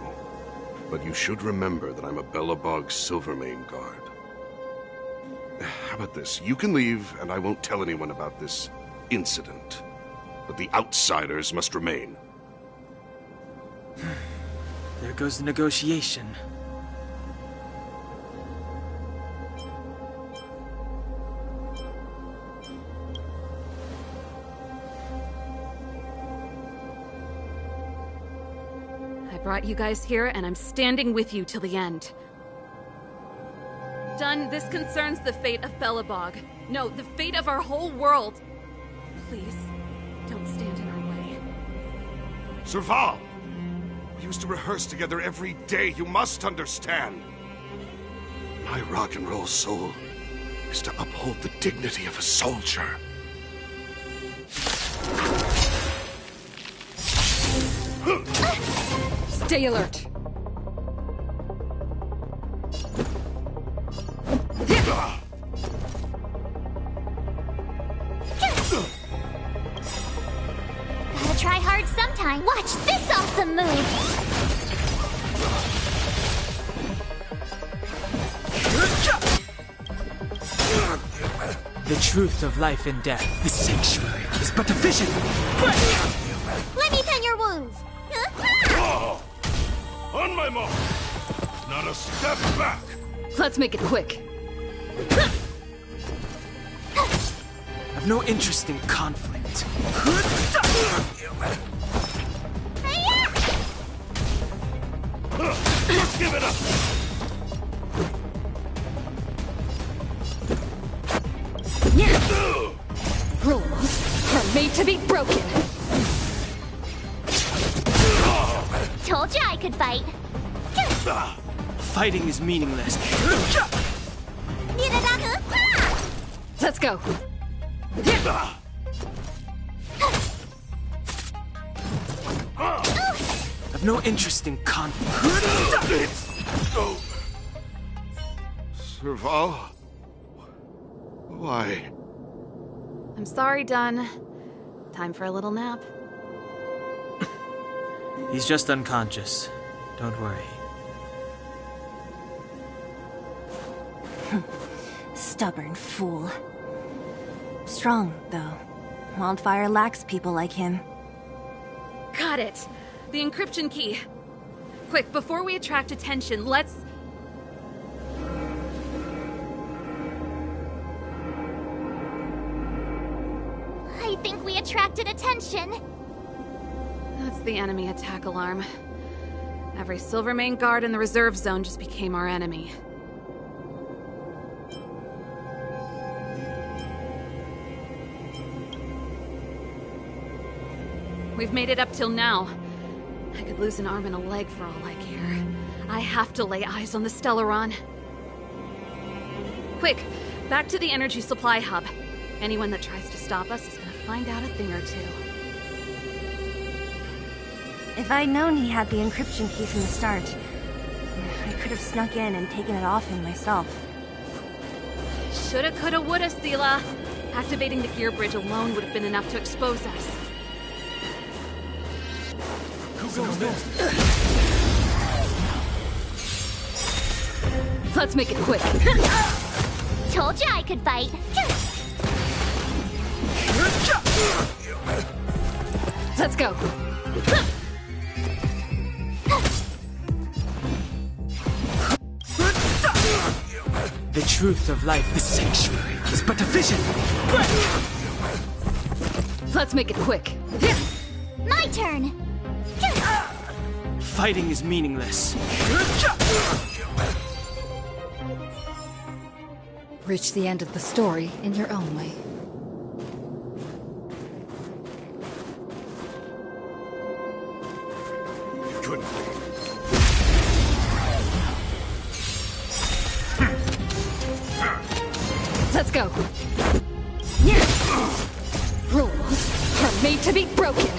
but you should remember that I'm a Belobog Silvermane guard. How about this? You can leave, and I won't tell anyone about this incident. But the outsiders must remain. There goes the negotiation. I brought you guys here, and I'm standing with you till the end. Done. This concerns the fate of Belobog. No, the fate of our whole world. Please, don't stand in our way. Serval! We used to rehearse together every day. You must understand. My rock and roll soul is to uphold the dignity of a soldier. Stay alert. Gotta try hard sometime. Watch this awesome move! The truth of life and death. The sanctuary is but a vision. Let me pen your wounds! Oh! On my mark! Not a step back! Let's make it quick. I've no interest in conflict. Give it up! Rules are made to be broken. Told you I could fight. Fighting is meaningless. Let's go. I've no interest in conflict. It's over. Serval? Why? I'm sorry, Dunn. Time for a little nap. He's just unconscious. Don't worry. Stubborn fool. Strong, though. Wildfire lacks people like him. Got it. The encryption key. Quick, before we attract attention, let's... I think we attracted attention. That's the enemy attack alarm. Every Silvermane guard in the reserve zone just became our enemy. We've made it up till now. I could lose an arm and a leg for all I care. I have to lay eyes on the Stellaron. Quick, back to the energy supply hub. Anyone that tries to stop us is gonna find out a thing or two. If I'd known he had the encryption key from the start, I could have snuck in and taken it off him myself. Shoulda, coulda, woulda, Sela. Activating the gear bridge alone would have been enough to expose us. Let's make it quick. Told you I could fight. Let's go. The truth of life, the sanctuary, is but a vision. Let's make it quick. My turn. Fighting is meaningless. Reach the end of the story in your own way. Good. Let's go. Rules are made to be broken.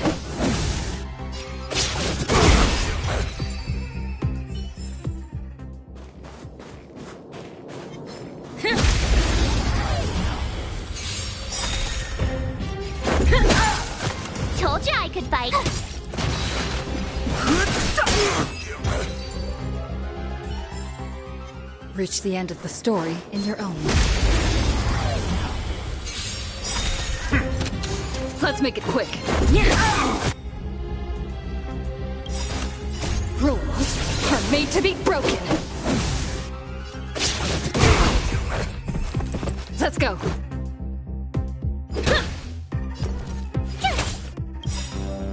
Told you I could fight. Reach the end of the story in your own way. Let's make it quick. Rules are made to be broken. Let's go.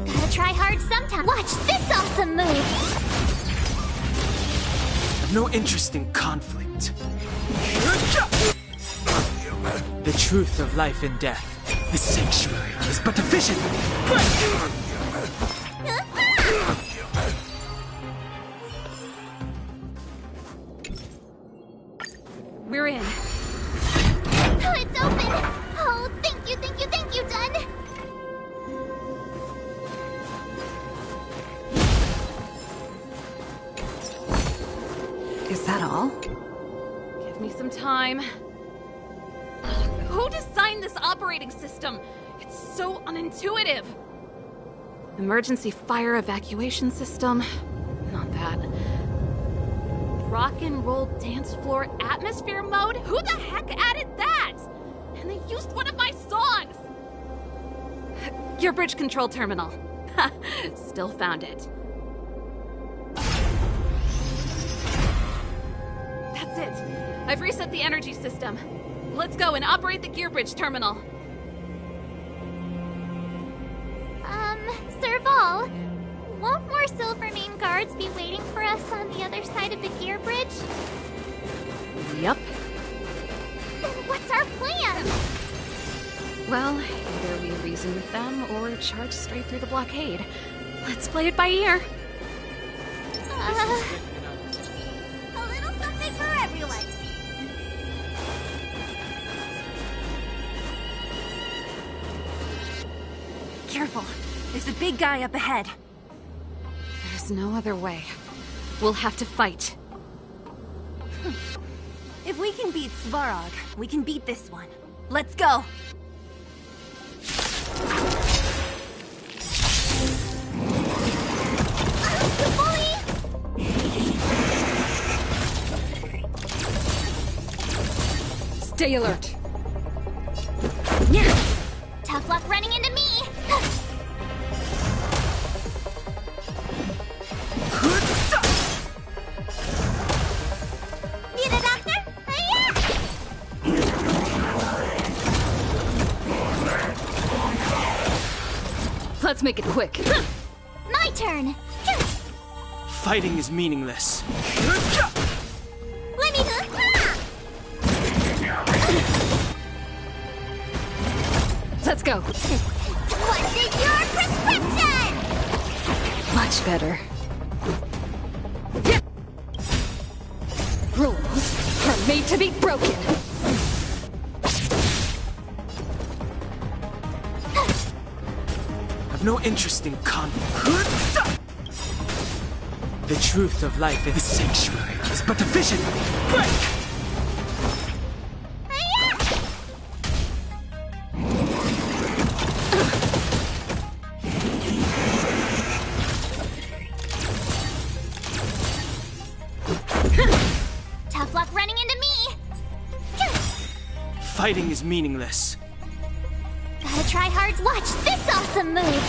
Gotta try hard sometime. Watch this awesome move. I've no interest in conflict. The truth of life and death. The sanctuary is but a vision. We're in. It's open! Oh, thank you, Dun! Is that all? Give me some time. Who designed this operating system? It's so unintuitive. Emergency fire evacuation system? Not that. Rock and roll dance floor atmosphere mode? Who the heck added that? And they used one of my songs! Gear bridge control terminal. Ha! Still found it. That's it. I've reset the energy system. Let's go and operate the gear bridge terminal. Serval, won't more Silvermane guards be waiting for us on the other side of the gear bridge? Yep. Then what's our plan? Well, either we reason with them or charge straight through the blockade. Let's play it by ear. A little something for everyone. Careful. There's a big guy up ahead. There's no other way. We'll have to fight. If we can beat Svarog, we can beat this one. Let's go! Stay alert. Tough luck running into me! Need a doctor? Let's make it quick. My turn! Fighting is meaningless. Let me Let's go. What's in your prescription? Much better. Rules are made to be broken. I've no interest in conflict. The truth of life in the sanctuary is but a vision. Break! Tough luck running into me! Fighting is meaningless. Gotta try hard to watch this awesome move!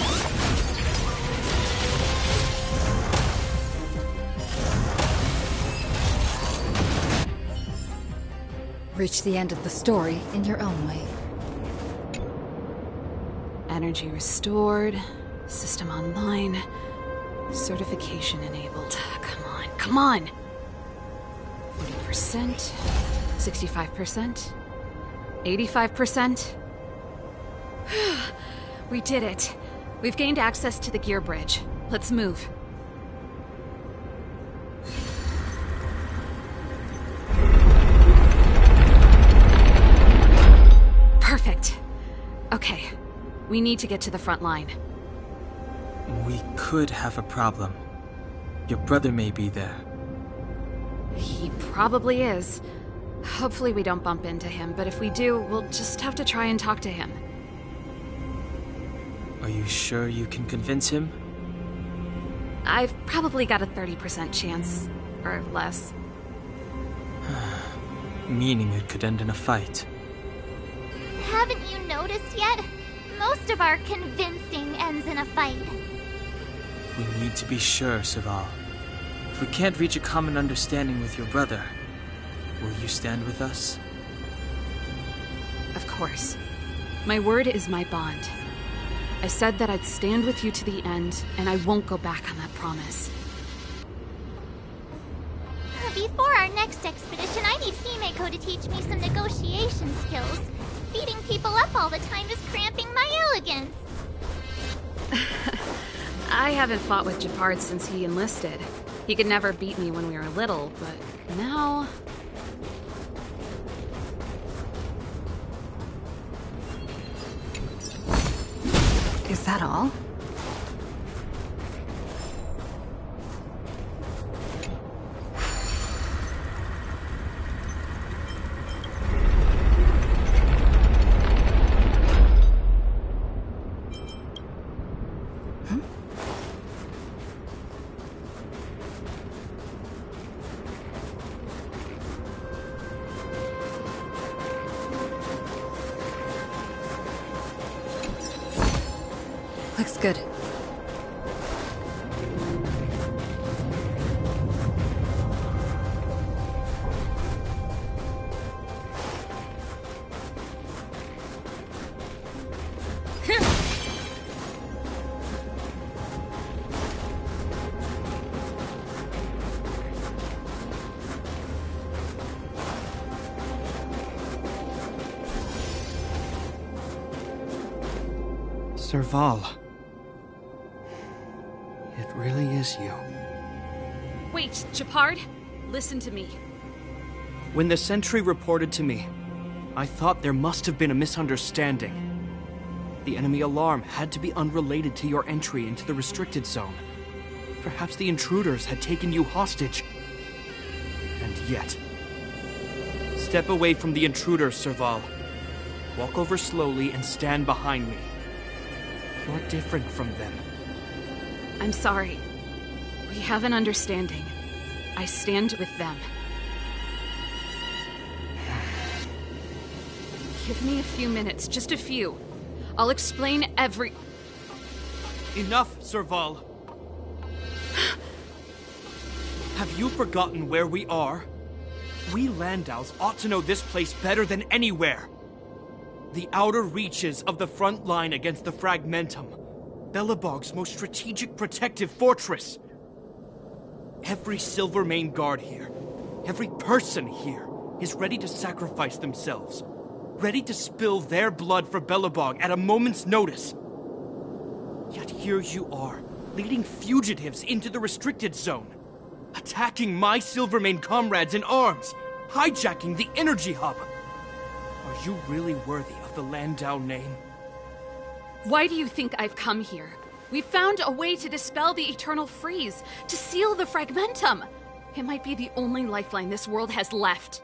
Reach the end of the story in your own way. Energy restored. System online. Certification enabled. Come on, come on! 40%. 65%. 85%. We did it. We've gained access to the gear bridge. Let's move. Perfect. Okay. We need to get to the front line. We could have a problem. Your brother may be there. He probably is. Hopefully we don't bump into him, but if we do, we'll just have to try and talk to him. Are you sure you can convince him? I've probably got a 30% chance, or less. Meaning it could end in a fight. Haven't you noticed yet? Most of our convincing ends in a fight. We need to be sure, Serval. If we can't reach a common understanding with your brother, will you stand with us? Of course. My word is my bond. I said that I'd stand with you to the end, and I won't go back on that promise. Before next expedition, I need Himeko to teach me some negotiation skills. Beating people up all the time is cramping my elegance. I haven't fought with Japard since he enlisted. He could never beat me when we were little, but now... Is that all? Looks good. Serval. It really is you. Wait, Japard, listen to me. When the sentry reported to me, I thought there must have been a misunderstanding. The enemy alarm had to be unrelated to your entry into the restricted zone. Perhaps the intruders had taken you hostage. And yet... Step away from the intruders, Serval. Walk over slowly and stand behind me. You're different from them. I'm sorry. We have an understanding. I stand with them. Give me a few minutes, just a few. I'll explain every... Enough, Serval. Have you forgotten where we are? We Landaus ought to know this place better than anywhere. The outer reaches of the front line against the Fragmentum. Belobog's most strategic protective fortress. Every Silvermane guard here, every person here, is ready to sacrifice themselves. Ready to spill their blood for Belobog at a moment's notice. Yet here you are, leading fugitives into the restricted zone. Attacking my Silvermane comrades in arms. Hijacking the energy hub. Are you really worthy of the Landau name? Why do you think I've come here? We found a way to dispel the eternal freeze, to seal the Fragmentum. It might be the only lifeline this world has left.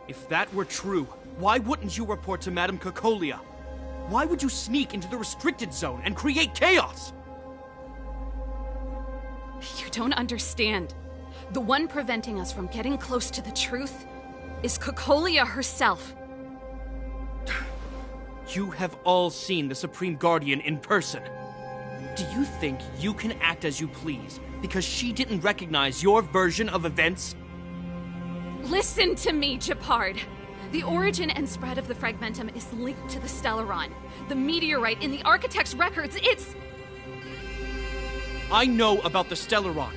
If that were true, why wouldn't you report to Madame Cocolia? Why would you sneak into the restricted zone and create chaos? You don't understand. The one preventing us from getting close to the truth is Cocolia herself. You have all seen the Supreme Guardian in person. Do you think you can act as you please because she didn't recognize your version of events? Listen to me, Japard. The origin and spread of the Fragmentum is linked to the Stellaron. The meteorite in the Architect's records, it's... I know about the Stellaron.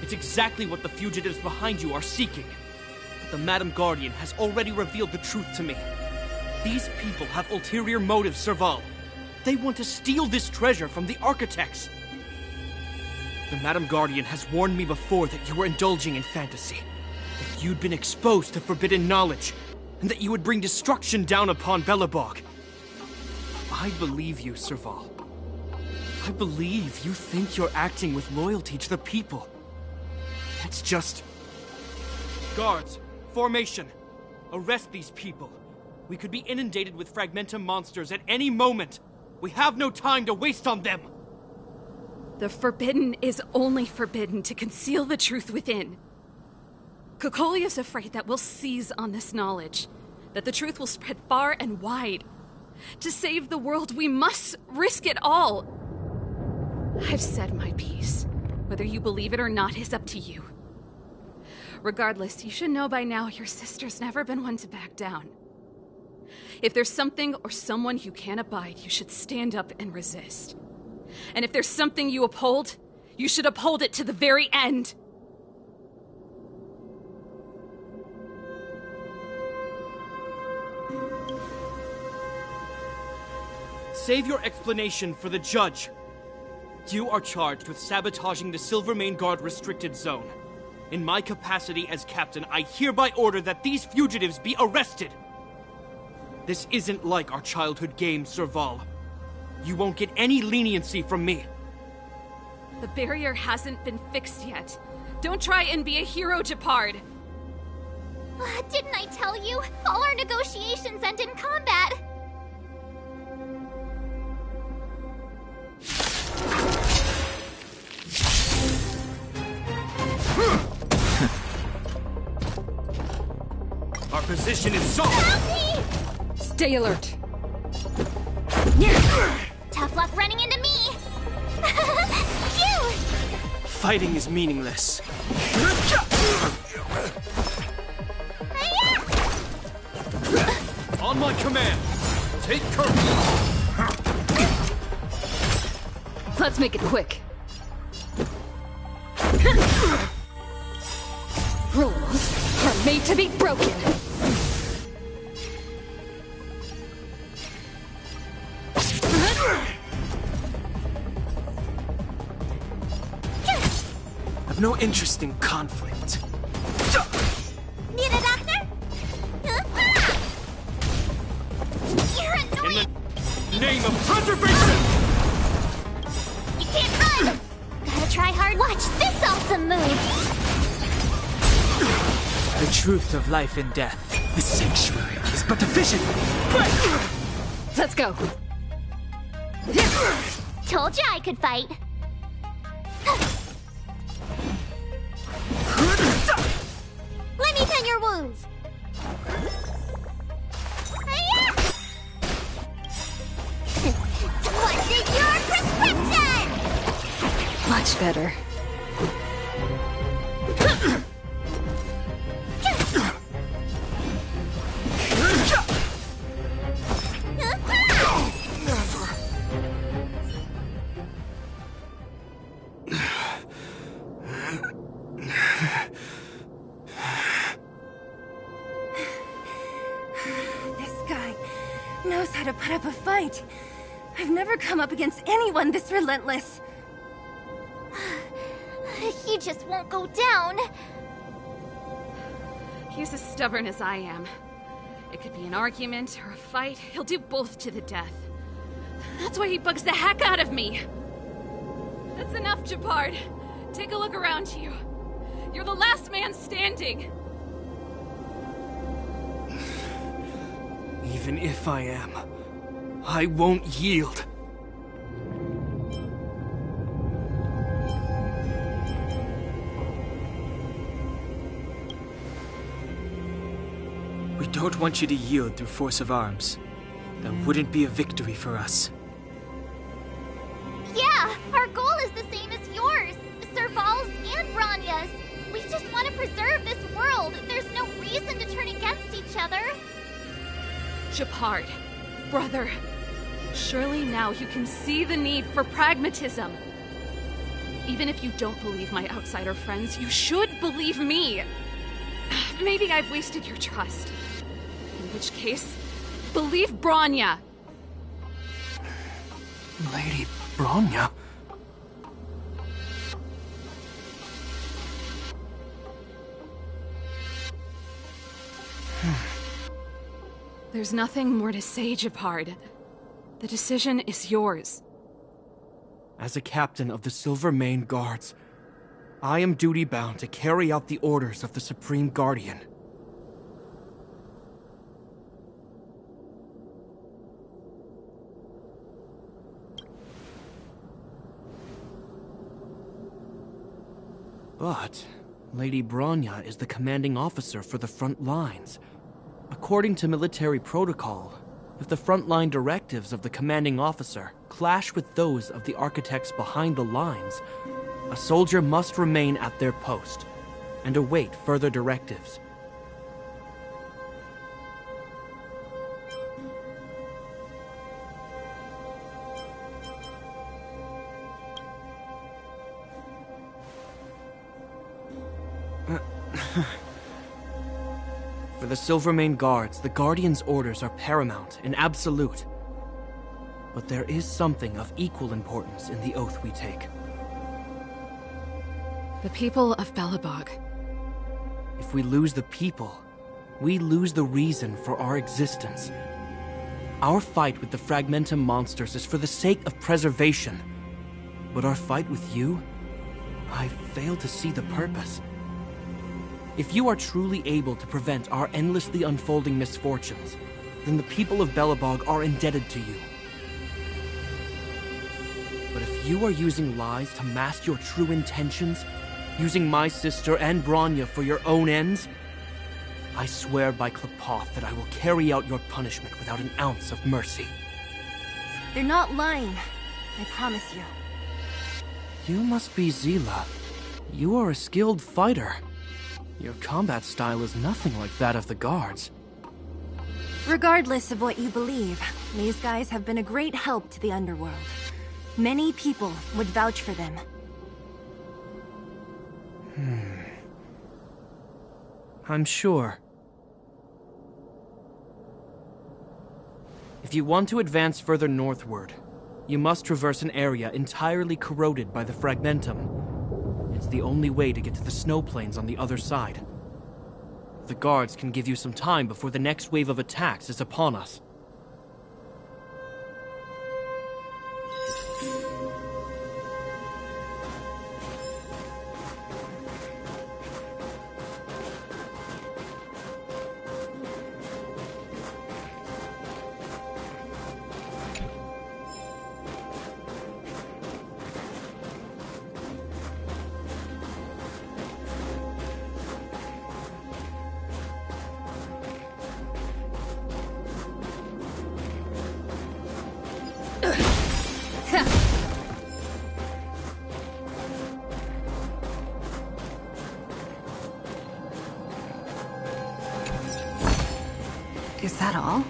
It's exactly what the fugitives behind you are seeking. But the Madam Guardian has already revealed the truth to me. These people have ulterior motives, Serval. They want to steal this treasure from the Architects. The Madam Guardian has warned me before that you were indulging in fantasy. That you'd been exposed to forbidden knowledge. And that you would bring destruction down upon Belobog. I believe you, Serval. I believe you think you're acting with loyalty to the people. It's just... Guards, formation. Arrest these people. We could be inundated with Fragmentum monsters at any moment. We have no time to waste on them. The forbidden is only forbidden to conceal the truth within. Cocolia's afraid that we'll seize on this knowledge, that the truth will spread far and wide. To save the world, we must risk it all. I've said my piece. Whether you believe it or not is up to you. Regardless, you should know by now your sister's never been one to back down. If there's something or someone you can't abide, you should stand up and resist. And if there's something you uphold, you should uphold it to the very end. Save your explanation for the judge. You are charged with sabotaging the Silvermane Guard restricted zone. In my capacity as captain, I hereby order that these fugitives be arrested. This isn't like our childhood game, Serval. You won't get any leniency from me. The barrier hasn't been fixed yet. Don't try and be a hero, Japard. Didn't I tell you? All our negotiations end in combat. Our position is solid. Help me! Stay alert. Tough luck running into me. Phew! Fighting is meaningless. On my command, take courage. Let's make it quick. Rules are made to be broken. I've no interest in conflict. Need a doctor? You're annoying! In the name of preservation! You can't run! Gotta try hard. Watch this awesome move! The truth of life and death. The sanctuary is but a vision. Let's go. Told you I could fight. Let me tend your wounds. What's in your prescription? Much better. Knows how to put up a fight. I've never come up against anyone this relentless. He just won't go down. He's as stubborn as I am. It could be an argument or a fight. He'll do both to the death. That's why he bugs the heck out of me. That's enough, Japard. Take a look around you. You're the last man standing. Even if I am, I won't yield. We don't want you to yield through force of arms. That wouldn't be a victory for us. Yeah, our goal is the same as yours. Serval's and Branya's. We just want to preserve this world. There's no reason to turn against each other. Japard, brother, surely now you can see the need for pragmatism. Even if you don't believe my outsider friends, you should believe me. Maybe I've wasted your trust. In which case, believe Branya. Lady Branya? There's nothing more to say, Japard. The decision is yours. As a captain of the Silvermane Guards, I am duty-bound to carry out the orders of the Supreme Guardian. But Lady Branya is the commanding officer for the front lines. According to military protocol, if the frontline directives of the commanding officer clash with those of the architects behind the lines, a soldier must remain at their post and await further directives. For the Silvermane Guards, the Guardian's orders are paramount and absolute. But there is something of equal importance in the oath we take. The people of Belobog. If we lose the people, we lose the reason for our existence. Our fight with the Fragmentum monsters is for the sake of preservation. But our fight with you? I fail to see the purpose. If you are truly able to prevent our endlessly unfolding misfortunes, then the people of Belobog are indebted to you. But if you are using lies to mask your true intentions, using my sister and Bronya for your own ends, I swear by Klapoth that I will carry out your punishment without an ounce of mercy. They're not lying. I promise you. You must be Zila. You are a skilled fighter. Your combat style is nothing like that of the guards. Regardless of what you believe, these guys have been a great help to the underworld. Many people would vouch for them. I'm sure. If you want to advance further northward, you must traverse an area entirely corroded by the Fragmentum. It's the only way to get to the snow plains on the other side. The guards can give you some time before the next wave of attacks is upon us. Is that all?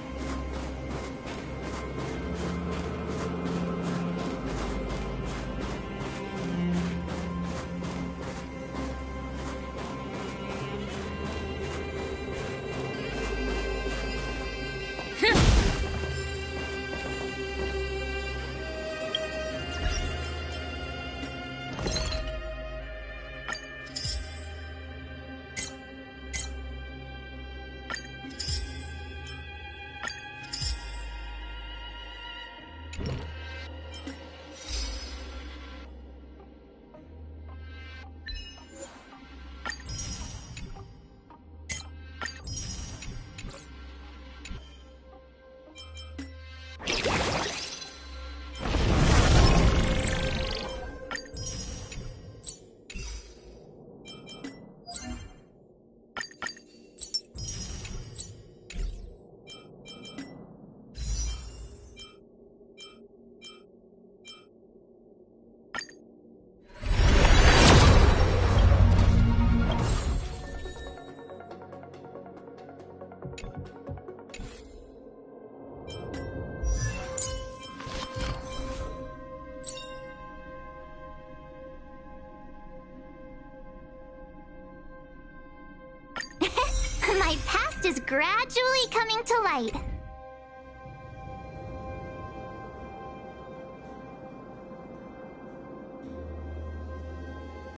My past is gradually coming to light.